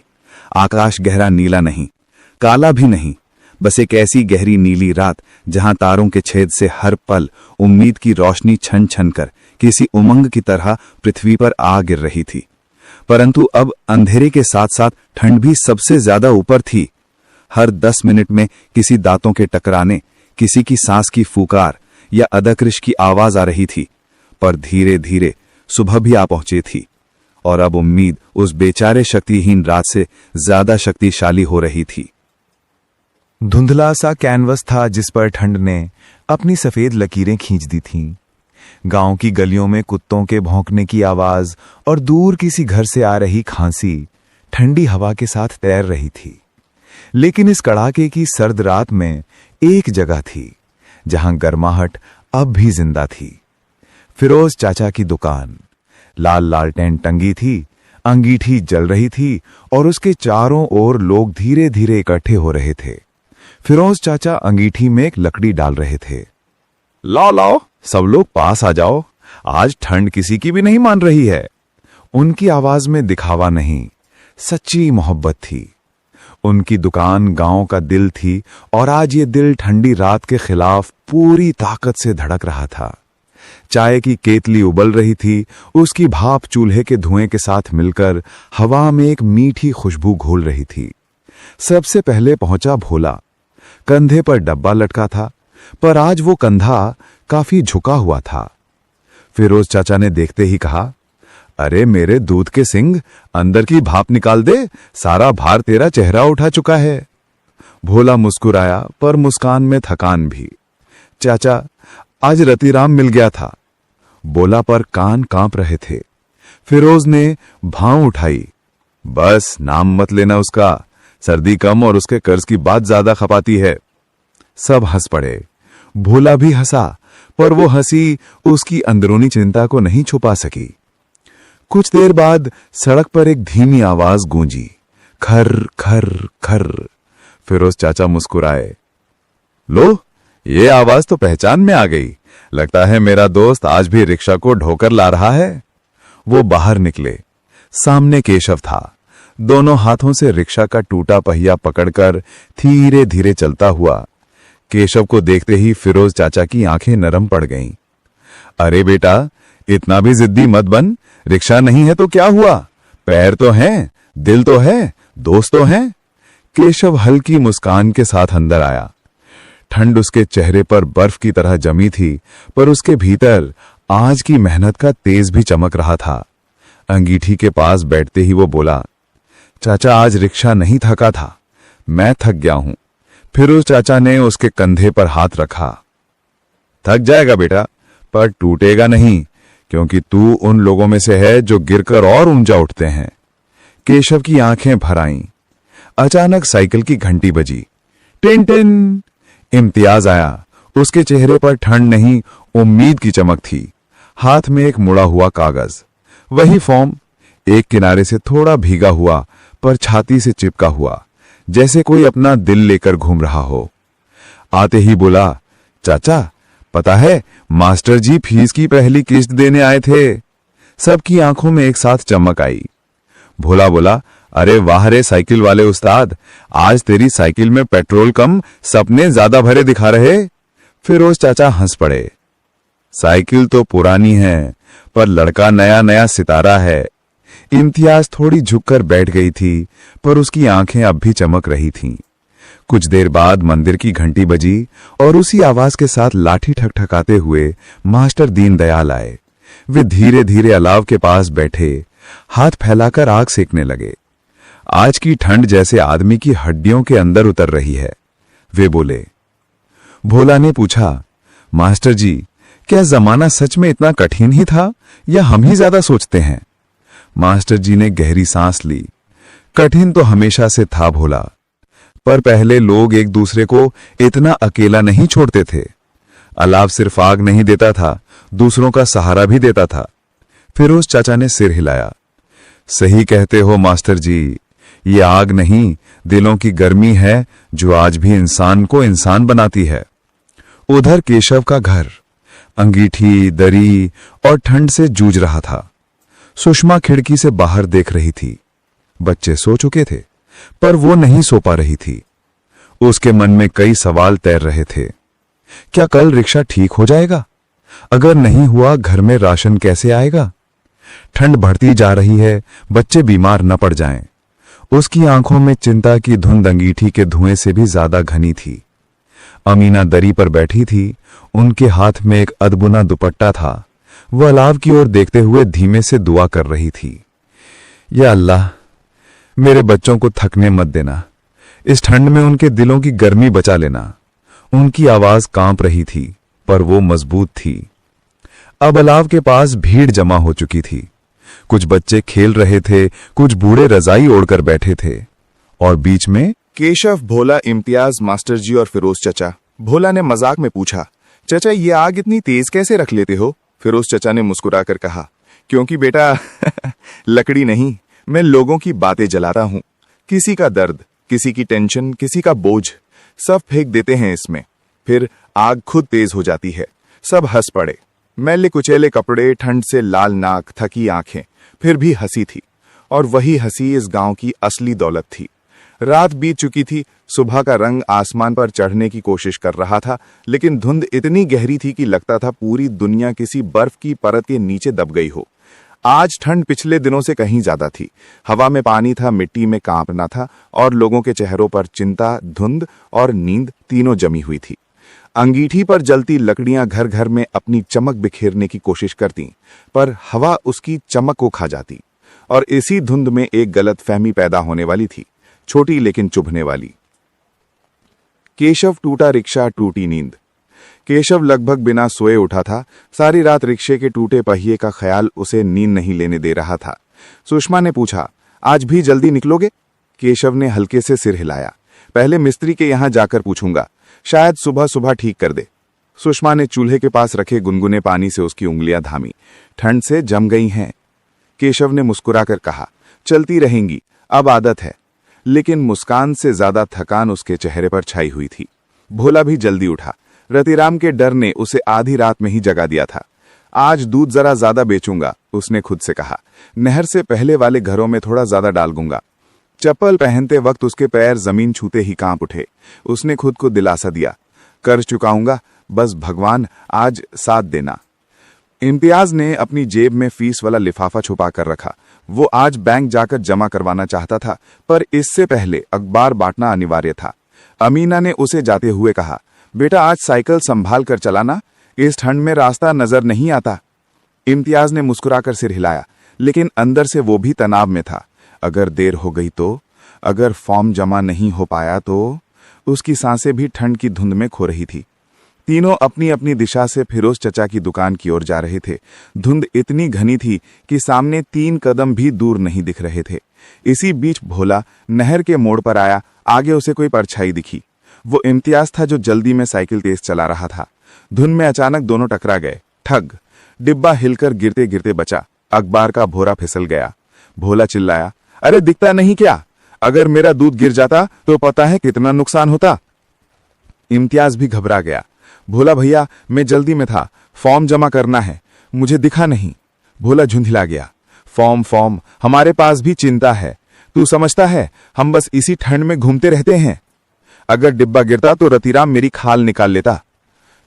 आकाश गहरा नीला नहीं, काला भी नहीं, बस एक ऐसी गहरी नीली रात जहां तारों के छेद से हर पल उम्मीद की रोशनी छन छन कर किसी उमंग की तरह पृथ्वी पर आ गिर रही थी। परंतु अब अंधेरे के साथ साथ ठंड भी सबसे ज्यादा ऊपर थी। हर 10 मिनट में किसी दांतों के टकराने, किसी की सांस की फूकार या अदकृश की आवाज आ रही थी। पर धीरे धीरे सुबह भी आ पहुंची थी और अब उम्मीद उस बेचारे शक्तिहीन रात से ज्यादा शक्तिशाली हो रही थी। धुंधला सा कैनवस था जिस पर ठंड ने अपनी सफेद लकीरें खींच दी थीं। गांव की गलियों में कुत्तों के भौंकने की आवाज और दूर किसी घर से आ रही खांसी ठंडी हवा के साथ तैर रही थी। लेकिन इस कड़ाके की सर्द रात में एक जगह थी जहां गर्माहट अब भी जिंदा थी। फिरोज चाचा की दुकान। लाल लालटेन टंगी थी, अंगीठी जल रही थी और उसके चारों ओर लोग धीरे धीरे इकट्ठे हो रहे थे। फिरोज चाचा अंगीठी में एक लकड़ी डाल रहे थे। लाओ लाओ, सब लोग पास आ जाओ, आज ठंड किसी की भी नहीं मान रही है। उनकी आवाज में दिखावा नहीं, सच्ची मोहब्बत थी। उनकी दुकान गांव का दिल थी और आज ये दिल ठंडी रात के खिलाफ पूरी ताकत से धड़क रहा था। चाय की केतली उबल रही थी, उसकी भाप चूल्हे के धुएं के साथ मिलकर हवा में एक मीठी खुशबू घोल रही थी। सबसे पहले पहुंचा भोला। कंधे पर डब्बा लटका था, पर आज वो कंधा काफी झुका हुआ था। फिरोज चाचा ने देखते ही कहा, अरे मेरे दूध के सिंह, अंदर की भाप निकाल दे, सारा भार तेरा चेहरा उठा चुका है। भोला मुस्कुराया, पर मुस्कान में थकान भी। चाचा, आज रतिराम मिल गया था, बोला, पर कान कांप रहे थे। फिरोज ने भाव उठाई, बस नाम मत लेना उसका, सर्दी कम और उसके कर्ज की बात ज्यादा खपाती है। सब हंस पड़े। भोला भी हंसा, पर वो हंसी उसकी अंदरूनी चिंता को नहीं छुपा सकी। कुछ देर बाद सड़क पर एक धीमी आवाज गूंजी, खर खर खर। फिरोज चाचा मुस्कुराए, लो, ये आवाज तो पहचान में आ गई। लगता है मेरा दोस्त आज भी रिक्शा को ढोकर ला रहा है। वो बाहर निकले। सामने केशव था। दोनों हाथों से रिक्शा का टूटा पहिया पकड़कर धीरे धीरे चलता हुआ। केशव को देखते ही फिरोज चाचा की आंखें नरम पड़ गईं। अरे बेटा, इतना भी जिद्दी मत बन, रिक्शा नहीं है तो क्या हुआ, पैर तो हैं, दिल तो है, दोस्त तो हैं। केशव हल्की मुस्कान के साथ अंदर आया। ठंड उसके चेहरे पर बर्फ की तरह जमी थी, पर उसके भीतर आज की मेहनत का तेज भी चमक रहा था। अंगीठी के पास बैठते ही वो बोला, चाचा, आज रिक्शा नहीं थका था, मैं थक गया हूं। फिरोज चाचा ने उसके कंधे पर हाथ रखा। थक जाएगा बेटा, पर टूटेगा नहीं। क्योंकि तू उन लोगों में से है जो गिरकर और ऊंचा उठते हैं। केशव की आंखें भर आईं। अचानक साइकिल की घंटी बजी। टिन टिन। इम्तियाज आया। उसके चेहरे पर ठंड नहीं, उम्मीद की चमक थी। हाथ में एक मुड़ा हुआ कागज, वही फॉर्म, एक किनारे से थोड़ा भीगा हुआ पर छाती से चिपका हुआ, जैसे कोई अपना दिल लेकर घूम रहा हो। आते ही बोला, चाचा पता है मास्टर जी फीस की पहली किस्त देने आए थे। सबकी आंखों में एक साथ चमक आई। भोला बोला, अरे वाह रे साइकिल वाले उस्ताद, आज तेरी साइकिल में पेट्रोल कम, सपने ज्यादा भरे दिखा रहे। फिरोज चाचा हंस पड़े। साइकिल तो पुरानी है, पर लड़का नया नया सितारा है। इम्तियाज थोड़ी झुककर बैठ गई थी, पर उसकी आंखें अब भी चमक रही थीं। कुछ देर बाद मंदिर की घंटी बजी और उसी आवाज के साथ लाठी ठकठकाते हुए मास्टर दीनदयाल आए। वे धीरे धीरे अलाव के पास बैठे, हाथ फैलाकर आग सेकने लगे। आज की ठंड जैसे आदमी की हड्डियों के अंदर उतर रही है। वे बोले। भोला ने पूछा, मास्टर जी क्या जमाना सच में इतना कठिन ही था या हम ही ज्यादा सोचते हैं? मास्टर जी ने गहरी सांस ली। कठिन तो हमेशा से था भोला, पर पहले लोग एक दूसरे को इतना अकेला नहीं छोड़ते थे। अलाव सिर्फ आग नहीं देता था, दूसरों का सहारा भी देता था। फिरोज चाचा ने सिर हिलाया। सही कहते हो मास्टर जी, ये आग नहीं, दिलों की गर्मी है जो आज भी इंसान को इंसान बनाती है। उधर केशव का घर अंगीठी, दरी और ठंड से जूझ रहा था। सुषमा खिड़की से बाहर देख रही थी। बच्चे सो चुके थे, पर वो नहीं सो पा रही थी। उसके मन में कई सवाल तैर रहे थे। क्या कल रिक्शा ठीक हो जाएगा? अगर नहीं हुआ, घर में राशन कैसे आएगा? ठंड बढ़ती जा रही है, बच्चे बीमार न पड़ जाएं। उसकी आंखों में चिंता की धुंध अंगीठी के धुएं से भी ज्यादा घनी थी। अमीना दरी पर बैठी थी। उनके हाथ में एक अदबुना दुपट्टा था। वह अलाव की ओर देखते हुए धीमे से दुआ कर रही थी। या अल्लाह, मेरे बच्चों को थकने मत देना। इस ठंड में उनके दिलों की गर्मी बचा लेना। उनकी आवाज कांप रही थी, पर वो मजबूत थी। अब अलाव के पास भीड़ जमा हो चुकी थी। कुछ बच्चे खेल रहे थे, कुछ बूढ़े रजाई ओढ़कर बैठे थे, और बीच में केशव, भोला, इम्तियाज, मास्टर जी और फिरोज चचा। भोला ने मजाक में पूछा, चचा ये आग इतनी तेज कैसे रख लेते हो? फिरोज चचा ने मुस्कुराकर कहा, क्योंकि बेटा लकड़ी नहीं, मैं लोगों की बातें जलाता हूं। किसी का दर्द, किसी की टेंशन, किसी का बोझ, सब फेंक देते हैं इसमें। फिर आग खुद तेज हो जाती है। सब हंस पड़े। मैले कुचेले कपड़े, ठंड से लाल नाक, थकी आंखें, फिर भी हंसी थी। और वही हंसी इस गांव की असली दौलत थी। रात बीत चुकी थी। सुबह का रंग आसमान पर चढ़ने की कोशिश कर रहा था, लेकिन धुंध इतनी गहरी थी कि लगता था पूरी दुनिया किसी बर्फ की परत के नीचे दब गई हो। आज ठंड पिछले दिनों से कहीं ज्यादा थी। हवा में पानी था, मिट्टी में कांपना था, और लोगों के चेहरों पर चिंता, धुंध और नींद तीनों जमी हुई थी। अंगीठी पर जलती लकड़ियां घर घर में अपनी चमक बिखेरने की कोशिश करती, पर हवा उसकी चमक को खा जाती। और इसी धुंध में एक गलतफहमी पैदा होने वाली थी, छोटी लेकिन चुभने वाली। केशव टूटा रिक्शा, टूटी नींद। केशव लगभग बिना सोए उठा था। सारी रात रिक्शे के टूटे पहिए का ख्याल उसे नींद नहीं लेने दे रहा था। सुषमा ने पूछा, आज भी जल्दी निकलोगे? केशव ने हल्के से सिर हिलाया। पहले मिस्त्री के यहां जाकर पूछूंगा, शायद सुबह सुबह ठीक कर दे। सुषमा ने चूल्हे के पास रखे गुनगुने पानी से उसकी उंगलियां थामी। ठंड से जम गई हैं। केशव ने मुस्कुराकर कहा, चलती रहेंगी, अब आदत है। लेकिन मुस्कान से ज्यादा थकान उसके चेहरे पर छाई हुई थी। भोला भी जल्दी उठा। रतिराम के डर ने उसे आधी रात में ही जगा दिया था। आज दूध जरा ज्यादा बेचूंगा, उसने खुद से कहा। नहर से पहले वाले घरों में थोड़ा ज्यादा डालूंगा। चप्पल पहनते वक्त उसके पैर जमीन छूते ही कांप उठे। उसने खुद को दिलासा दिया, कर चुकाऊंगा, बस भगवान आज साथ देना। इम्तियाज ने अपनी जेब में फीस वाला लिफाफा छुपा कर रखा। वो आज बैंक जाकर जमा करवाना चाहता था, पर इससे पहले अखबार बांटना अनिवार्य था। अमीना ने उसे जाते हुए कहा, बेटा आज साइकिल संभाल कर चलाना, इस ठंड में रास्ता नजर नहीं आता। इम्तियाज ने मुस्कुराकर सिर हिलाया, लेकिन अंदर से वो भी तनाव में था। अगर देर हो गई तो, अगर फॉर्म जमा नहीं हो पाया तो। उसकी सांसें भी ठंड की धुंध में खो रही थी। तीनों अपनी अपनी दिशा से फिरोज चचा की दुकान की ओर जा रहे थे। धुंध इतनी घनी थी कि सामने 3 कदम भी दूर नहीं दिख रहे थे। इसी बीच भोला नहर के मोड़ पर आया। आगे उसे कोई परछाई दिखी। वो इम्तियाज था जो जल्दी में साइकिल तेज चला रहा था। धुंध में अचानक दोनों टकरा गए। ठग! डिब्बा हिलकर गिरते गिरते बचा। अखबार का भोरा फिसल गया। भोला चिल्लाया, अरे दिखता नहीं क्या? अगर मेरा दूध गिर जाता तो पता है कितना नुकसान होता। इम्तियाज भी घबरा गया। भोला भैया, मैं जल्दी में था, फॉर्म जमा करना है, मुझे दिखा नहीं। भोला झुंझला गया। फॉर्म, हमारे पास भी चिंता है। तू समझता है हम बस इसी ठंड में घूमते रहते हैं? अगर डिब्बा गिरता तो रतिराम मेरी खाल निकाल लेता।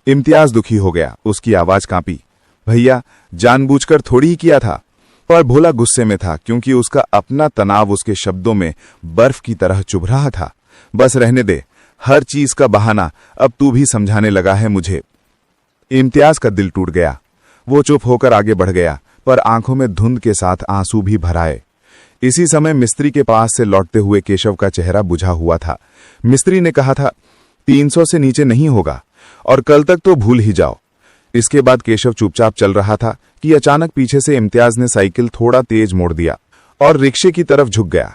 इम्तियाज दुखी हो गया। उसकी आवाज कांपी। भैया, जानबूझकर थोड़ी ही किया था। पर भोला गुस्से में था क्योंकि उसका अपना तनाव उसके शब्दों में बर्फ की तरह चुभ रहा था। बस रहने दे, हर चीज का बहाना अब तू भी समझाने लगा है मुझे। इम्तियाज का दिल टूट गया। वो चुप होकर आगे बढ़ गया, पर आंखों में धुंध के साथ आंसू भी भर आए। इसी समय मिस्त्री के पास से लौटते हुए केशव का चेहरा बुझा हुआ था। मिस्त्री ने कहा था, 300 से नीचे नहीं होगा और कल तक तो भूल ही जाओ। इसके बाद केशव चुपचाप चल रहा था कि अचानक पीछे से इम्तियाज ने साइकिल थोड़ा तेज मोड़ दिया और रिक्शे की तरफ झुक गया।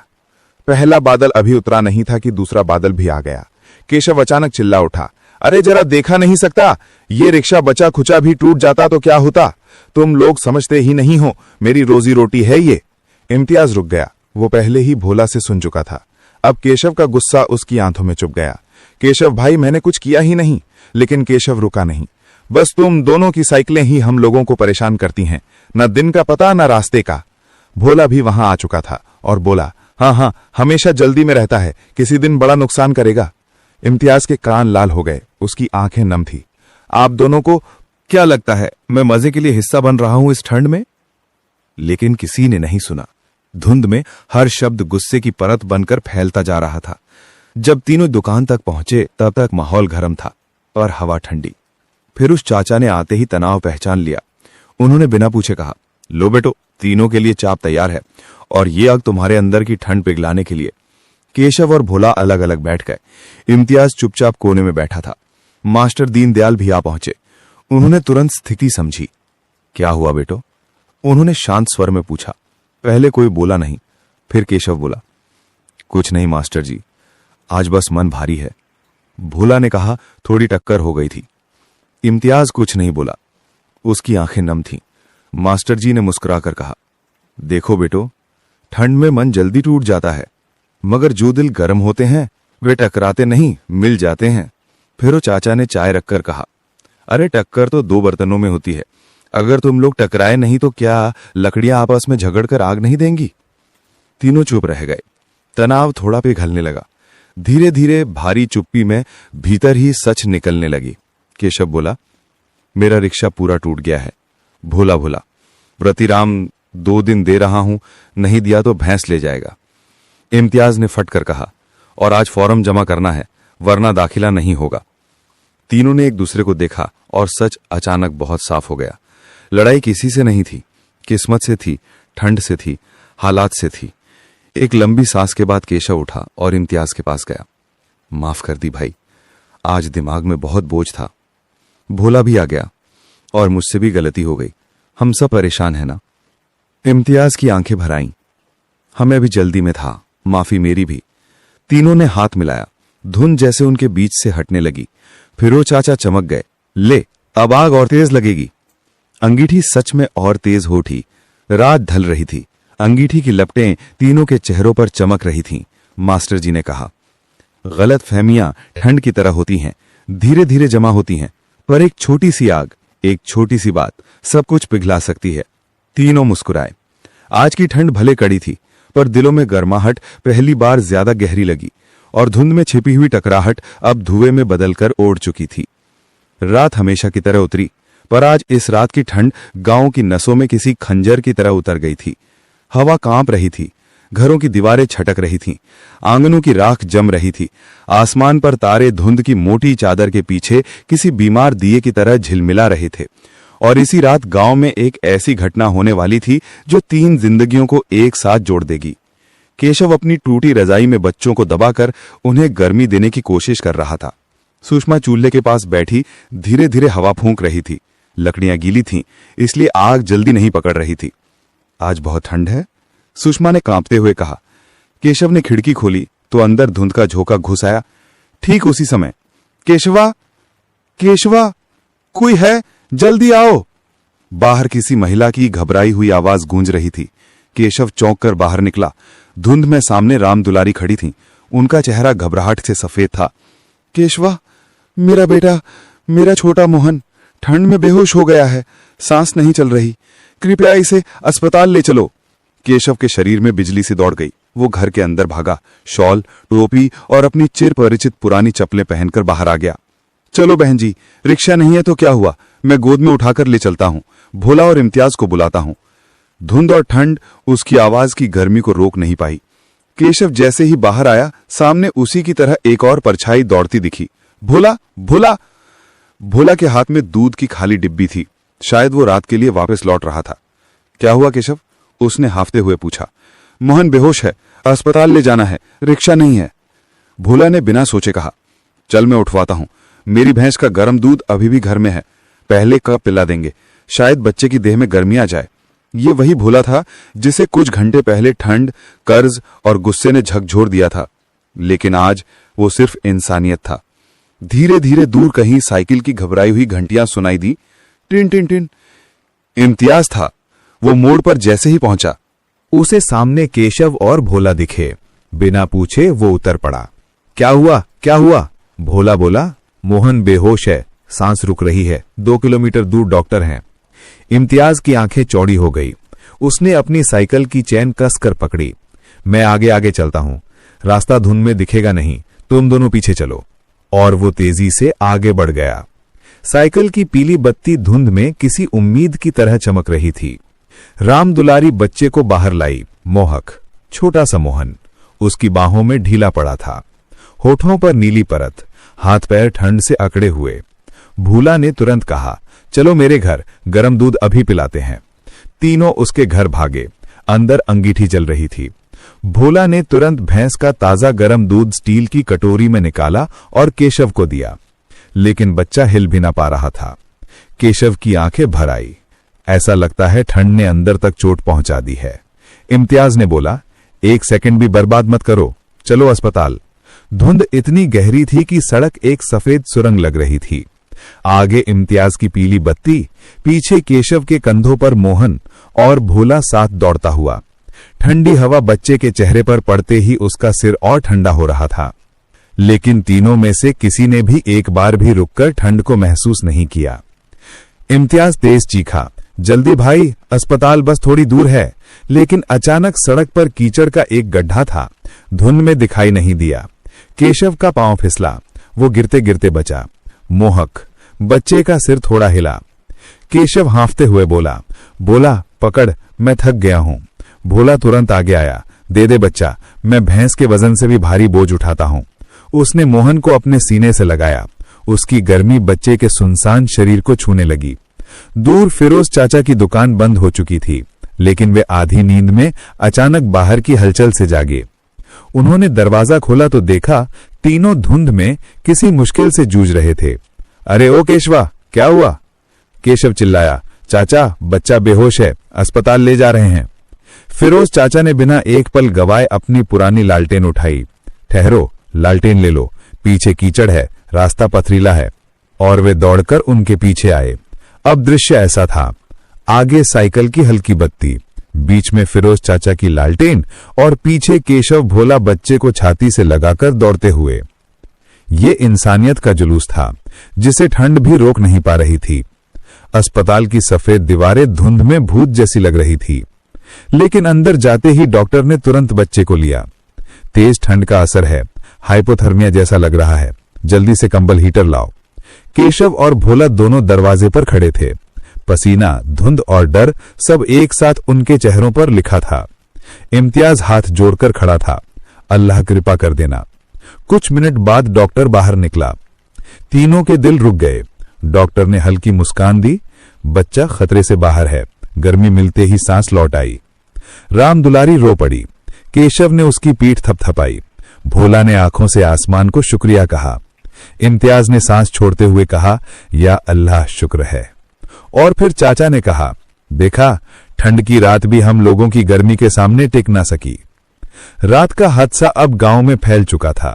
पहला बादल अभी उतरा नहीं था कि दूसरा बादल भी आ गया। केशव अचानक चिल्ला उठा, अरे जरा देखा नहीं सकता? ये रिक्शा बचा खुचा भी टूट जाता तो क्या होता? तुम लोग समझते ही नहीं हो, मेरी रोजी रोटी है ये। इम्तियाज रुक गया। वो पहले ही भोला से सुन चुका था। अब केशव का गुस्सा उसकी आंखों में चुभ गया। केशव भाई, मैंने कुछ किया ही नहीं। लेकिन केशव रुका नहीं। बस तुम दोनों की साइकिलें ही हम लोगों को परेशान करती हैं, न दिन का पता न रास्ते का। भोला भी वहां आ चुका था और बोला, हाँ, हमेशा जल्दी में रहता है, किसी दिन बड़ा नुकसान करेगा। इम्तियाज के कान लाल हो गए। उसकी आंखें नम थी। आप दोनों को क्या लगता है मैं मजे के लिए हिस्सा बन रहा हूं इस ठंड में? लेकिन किसी ने नहीं सुना। धुंध में हर शब्द गुस्से की परत बनकर फैलता जा रहा था। जब तीनों दुकान तक पहुंचे तब तक माहौल गर्म था और हवा ठंडी। फिर उस चाचा ने आते ही तनाव पहचान लिया। उन्होंने बिना पूछे कहा, लो बेटो, तीनों के लिए चाप तैयार है और ये आग तुम्हारे अंदर की ठंड पिघलाने के लिए। केशव और भोला अलग अलग बैठ गए। इम्तियाज चुपचाप कोने में बैठा था। मास्टर दीनदयाल भी आ पहुंचे। उन्होंने तुरंत स्थिति समझी। क्या हुआ बेटो? उन्होंने शांत स्वर में पूछा। पहले कोई बोला नहीं। फिर केशव बोला, कुछ नहीं मास्टर जी, आज बस मन भारी है। भोला ने कहा, थोड़ी टक्कर हो गई थी। इम्तियाज कुछ नहीं बोला। उसकी आंखें नम थीं। मास्टर जी ने मुस्कुराकर कहा, देखो बेटो, ठंड में मन जल्दी टूट जाता है, मगर जो दिल गर्म होते हैं वे टकराते नहीं, मिल जाते हैं। फिर वो चाचा ने चाय रखकर कहा, अरे टक्कर तो 2 बर्तनों में होती है। अगर तुम लोग टकराए नहीं तो क्या लकड़ियां आपस में झगड़कर आग नहीं देंगी? तीनों चुप रह गए। तनाव थोड़ा पिघलने लगा। धीरे धीरे भारी चुप्पी में भीतर ही सच निकलने लगी। केशव बोला, मेरा रिक्शा पूरा टूट गया है। भोला बोला, रतिराम 2 दिन दे रहा हूं, नहीं दिया तो भैंस ले जाएगा। इम्तियाज ने फटकर कहा, और आज फॉर्म जमा करना है, वरना दाखिला नहीं होगा। तीनों ने एक दूसरे को देखा और सच अचानक बहुत साफ हो गया। लड़ाई किसी से नहीं थी, किस्मत से थी, ठंड से थी, हालात से थी। एक लंबी सांस के बाद केशव उठा और इम्तियाज के पास गया। माफ कर दी भाई, आज दिमाग में बहुत बोझ था। भोला भी आ गया, और मुझसे भी गलती हो गई, हम सब परेशान हैं ना। इम्तियाज की आंखें भर आईं। हमें अभी जल्दी में था, माफी मेरी भी। तीनों ने हाथ मिलाया। धुन जैसे उनके बीच से हटने लगी। फिर वो चाचा चमक गए, ले अब आग और तेज लगेगी। अंगीठी सच में और तेज हो उठी। रात ढल रही थी। अंगीठी की लपटें तीनों के चेहरों पर चमक रही थीं। मास्टर जी ने कहा, गलत फहमियां ठंड की तरह होती हैं, धीरे धीरे जमा होती हैं, पर एक छोटी सी आग, एक छोटी सी बात सब कुछ पिघला सकती है। तीनों मुस्कुराए। आज की ठंड भले कड़ी थी, पर दिलों में गर्माहट पहली बार ज्यादा गहरी लगी, और धुंध में छिपी हुई टकराहट अब धुएं में बदलकर ओढ़ चुकी थी। रात हमेशा की तरह उतरी, पर आज इस रात की ठंड गांव की नसों में किसी खंजर की तरह उतर गई थी। हवा कांप रही थी, घरों की दीवारें छटक रही थीं, आंगनों की राख जम रही थी। आसमान पर तारे धुंध की मोटी चादर के पीछे किसी बीमार दिए की तरह झिलमिला रहे थे। और इसी रात गांव में एक ऐसी घटना होने वाली थी जो 3 जिंदगियों को एक साथ जोड़ देगी। केशव अपनी टूटी रजाई में बच्चों को दबाकर उन्हें गर्मी देने की कोशिश कर रहा था। सुषमा चूल्हे के पास बैठी धीरे धीरे हवा फूंक रही थी। लकड़ियां गीली थीं, इसलिए आग जल्दी नहीं पकड़ रही थी। आज बहुत ठंड है, सुषमा ने कांपते हुए कहा। केशव ने खिड़की खोली तो अंदर धुंध का झोंका घुस आया। ठीक उसी समय, केशवा, केशवा, कोई है, जल्दी आओ। बाहर किसी महिला की घबराई हुई आवाज गूंज रही थी। केशव चौंक कर बाहर निकला। धुंध में सामने राम दुलारी खड़ी थीं। उनका चेहरा घबराहट से सफेद था। केशवा, मेरा बेटा, मेरा छोटा मोहन ठंड में बेहोश हो गया है, सांस नहीं चल रही, कृपया इसे अस्पताल ले चलो। केशव के शरीर में बिजली सी दौड़ गई। वो घर के अंदर भागा, शॉल, टोपी और अपनी चिर परिचित पुरानी चप्पलें पहनकर बाहर आ गया। चलो बहन जी, रिक्शा नहीं है तो क्या हुआ, मैं गोद में उठाकर ले चलता हूं। भोला और इम्तियाज को बुलाता हूं। धुंध और ठंड उसकी आवाज की गर्मी को रोक नहीं पाई। केशव जैसे ही बाहर आया, सामने उसी की तरह एक और परछाई दौड़ती दिखी। भोला, भोला! भोला के हाथ में दूध की खाली डिब्बी थी। शायद वो रात के लिए वापस लौट रहा था। क्या हुआ केशव? उसने हाफते हुए पूछा। मोहन बेहोश है, अस्पताल ले जाना है, रिक्शा नहीं है। भोला ने बिना सोचे कहा। चल मैं उठवाता हूं, मेरी भैंस का गर्म दूध अभी भी घर में है, पहले कप पिला देंगे, शायद बच्चे की देह में गर्मी आ जाए। ये वही भोला था जिसे कुछ घंटे पहले ठंड, कर्ज और गुस्से ने झकझोर दिया था, लेकिन आज वो सिर्फ इंसानियत था। धीरे धीरे दूर कहीं साइकिल की घबराई हुई घंटियां सुनाई दी। टिन टिन टिन। इम्तियाज था। वो मोड़ पर जैसे ही पहुंचा, उसे सामने केशव और भोला दिखे। बिना पूछे वो उतर पड़ा। क्या हुआ, क्या हुआ? भोला बोला। मोहन बेहोश है, सांस रुक रही है, 2 किलोमीटर दूर डॉक्टर हैं। इम्तियाज की आंखें चौड़ी हो गई। उसने अपनी साइकिल की चैन कसकर पकड़ी। मैं आगे आगे चलता हूं, रास्ता धुंध में दिखेगा नहीं, तुम दोनों पीछे चलो। और वो तेजी से आगे बढ़ गया। साइकिल की पीली बत्ती धुंध में किसी उम्मीद की तरह चमक रही थी। राम दुलारी बच्चे को बाहर लाई। मोहक, छोटा सा मोहन उसकी बाहों में ढीला पड़ा था। होठों पर नीली परत, हाथ पैर ठंड से अकड़े हुए। भूला ने तुरंत कहा, चलो मेरे घर, गरम दूध अभी पिलाते हैं। तीनों उसके घर भागे। अंदर अंगीठी जल रही थी। भोला ने तुरंत भैंस का ताजा गरम दूध स्टील की कटोरी में निकाला और केशव को दिया, लेकिन बच्चा हिल भी ना पा रहा था। केशव की आंखें भर आई। ऐसा लगता है ठंड ने अंदर तक चोट पहुंचा दी है। इम्तियाज ने बोला, 1 सेकंड भी बर्बाद मत करो, चलो अस्पताल। धुंध इतनी गहरी थी कि सड़क एक सफेद सुरंग लग रही थी। आगे इम्तियाज की पीली बत्ती, पीछे केशव के कंधों पर मोहन और भोला साथ दौड़ता हुआ। ठंडी हवा बच्चे के चेहरे पर पड़ते ही उसका सिर और ठंडा हो रहा था। लेकिन तीनों में से किसी ने भी एक बार भी रुककर ठंड को महसूस नहीं किया। इम्तियाज तेज चीखा, जल्दी भाई, अस्पताल बस थोड़ी दूर है। लेकिन अचानक सड़क पर कीचड़ का एक गड्ढा था, धुंध में दिखाई नहीं दिया। केशव का पांव फिसला, वो गिरते गिरते बचा। मोहक, बच्चे का सिर थोड़ा हिला। केशव हांफते हुए बोला, बोला पकड़, मैं थक गया हूं। भोला तुरंत आगे आया, दे दे बच्चा, मैं भैंस के वजन से भी भारी बोझ उठाता हूं। उसने मोहन को अपने सीने से लगाया। उसकी गर्मी बच्चे के सुनसान शरीर को छूने लगी। दूर फिरोज चाचा की दुकान बंद हो चुकी थी, लेकिन वे आधी नींद में अचानक बाहर की हलचल से जागे। उन्होंने दरवाजा खोला तो देखा तीनों धुंध में किसी मुश्किल से जूझ रहे थे। अरे ओ केशवा, क्या हुआ? केशव चिल्लाया, चाचा बच्चा बेहोश है, अस्पताल ले जा रहे हैं। फिरोज चाचा ने बिना एक पल गवाए अपनी पुरानी लालटेन उठाई। ठहरो, लालटेन ले लो, पीछे कीचड़ है, रास्ता पथरीला है। और वे दौड़कर उनके पीछे आए। अब दृश्य ऐसा था, आगे साइकिल की हल्की बत्ती, बीच में फिरोज चाचा की लालटेन और पीछे केशव भोला बच्चे को छाती से लगाकर दौड़ते हुए। ये इंसानियत का जुलूस था जिसे ठंड भी रोक नहीं पा रही थी। अस्पताल की सफेद दीवारें धुंध में भूत जैसी लग रही थी, लेकिन अंदर जाते ही डॉक्टर ने तुरंत बच्चे को लिया। तेज ठंड का असर है, हाइपोथर्मिया जैसा लग रहा है, जल्दी से कंबल हीटर लाओ। केशव और भोला दोनों दरवाजे पर खड़े थे। पसीना, धुंध और डर सब एक साथ उनके चेहरों पर लिखा था। इम्तियाज हाथ जोड़कर खड़ा था, अल्लाह कृपा कर देना। कुछ मिनट बाद डॉक्टर बाहर निकला। तीनों के दिल रुक गए। डॉक्टर ने हल्की मुस्कान दी, बच्चा खतरे से बाहर है। गर्मी मिलते ही सांस लौट आई। राम दुलारी रो पड़ी। केशव ने उसकी पीठ थपथपाई। भोला ने आंखों से आसमान को शुक्रिया कहा। इम्तियाज ने सांस छोड़ते हुए कहा, या अल्लाह शुक्र है। और फिर चाचा ने कहा, देखा, ठंड की रात भी हम लोगों की गर्मी के सामने टिक ना सकी। रात का हादसा अब गांव में फैल चुका था।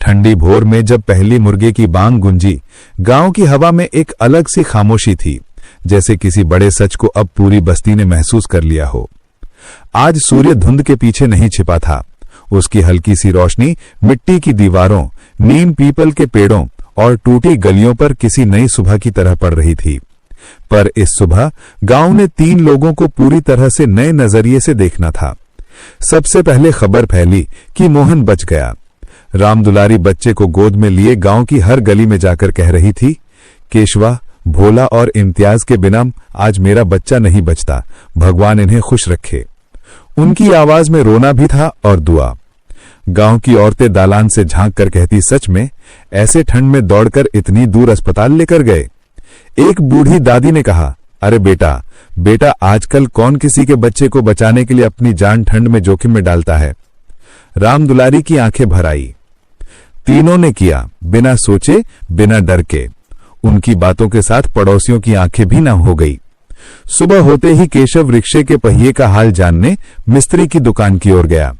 ठंडी भोर में जब पहली मुर्गे की बांग गूंजी, गांव की हवा में एक अलग सी खामोशी थी, जैसे किसी बड़े सच को अब पूरी बस्ती ने महसूस कर लिया हो। आज सूर्य धुंध के पीछे नहीं छिपा था। उसकी हल्की सी रोशनी मिट्टी की दीवारों, नीम पीपल के पेड़ों और टूटी गलियों पर किसी नई सुबह की तरह पड़ रही थी। पर इस सुबह गांव ने 3 लोगों को पूरी तरह से नए नजरिए से देखना था। सबसे पहले खबर फैली कि मोहन बच गया। रामदुलारी बच्चे को गोद में लिए गांव की हर गली में जाकर कह रही थी, केशवा, भोला और इम्तियाज के बिना आज मेरा बच्चा नहीं बचता, भगवान इन्हें खुश रखे। उनकी आवाज में रोना भी था और दुआ। गांव की औरतें दालान से झांक कर कहती, सच में ऐसे ठंड में दौड़कर इतनी दूर अस्पताल लेकर गए। एक बूढ़ी दादी ने कहा, अरे बेटा बेटा, आजकल कौन किसी के बच्चे को बचाने के लिए अपनी जान ठंड में जोखिम में डालता है। रामदुलारी की आंखें भर आई। तीनों ने किया, बिना सोचे, बिना डर के। उनकी बातों के साथ पड़ोसियों की आंखें भी नम हो गई। सुबह होते ही केशव रिक्शे के पहिए का हाल जानने मिस्त्री की दुकान की ओर गया।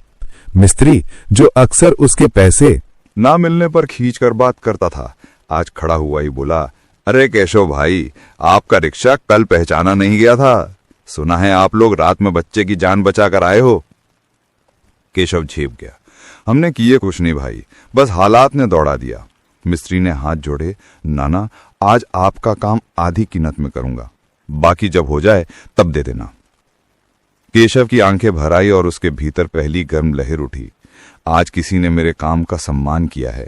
मिस्त्री, जो अक्सर उसके पैसे ना मिलने पर खींच कर बात करता था, आज खड़ा हुआ ही बोला, अरे केशव भाई, आपका रिक्शा कल पहचाना नहीं गया था। सुना है आप लोग रात में बच्चे की जान बचा कर आए हो। केशव झेप गया, हमने किए कुछ नहीं भाई, बस हालात ने दौड़ा दिया। मिस्त्री ने हाथ जोड़े, नाना, आज आपका काम आधी कीमत में करूंगा, बाकी जब हो जाए तब दे देना। केशव की आंखें भर आई और उसके भीतर पहली गर्म लहर उठी। आज किसी ने मेरे काम का सम्मान किया है।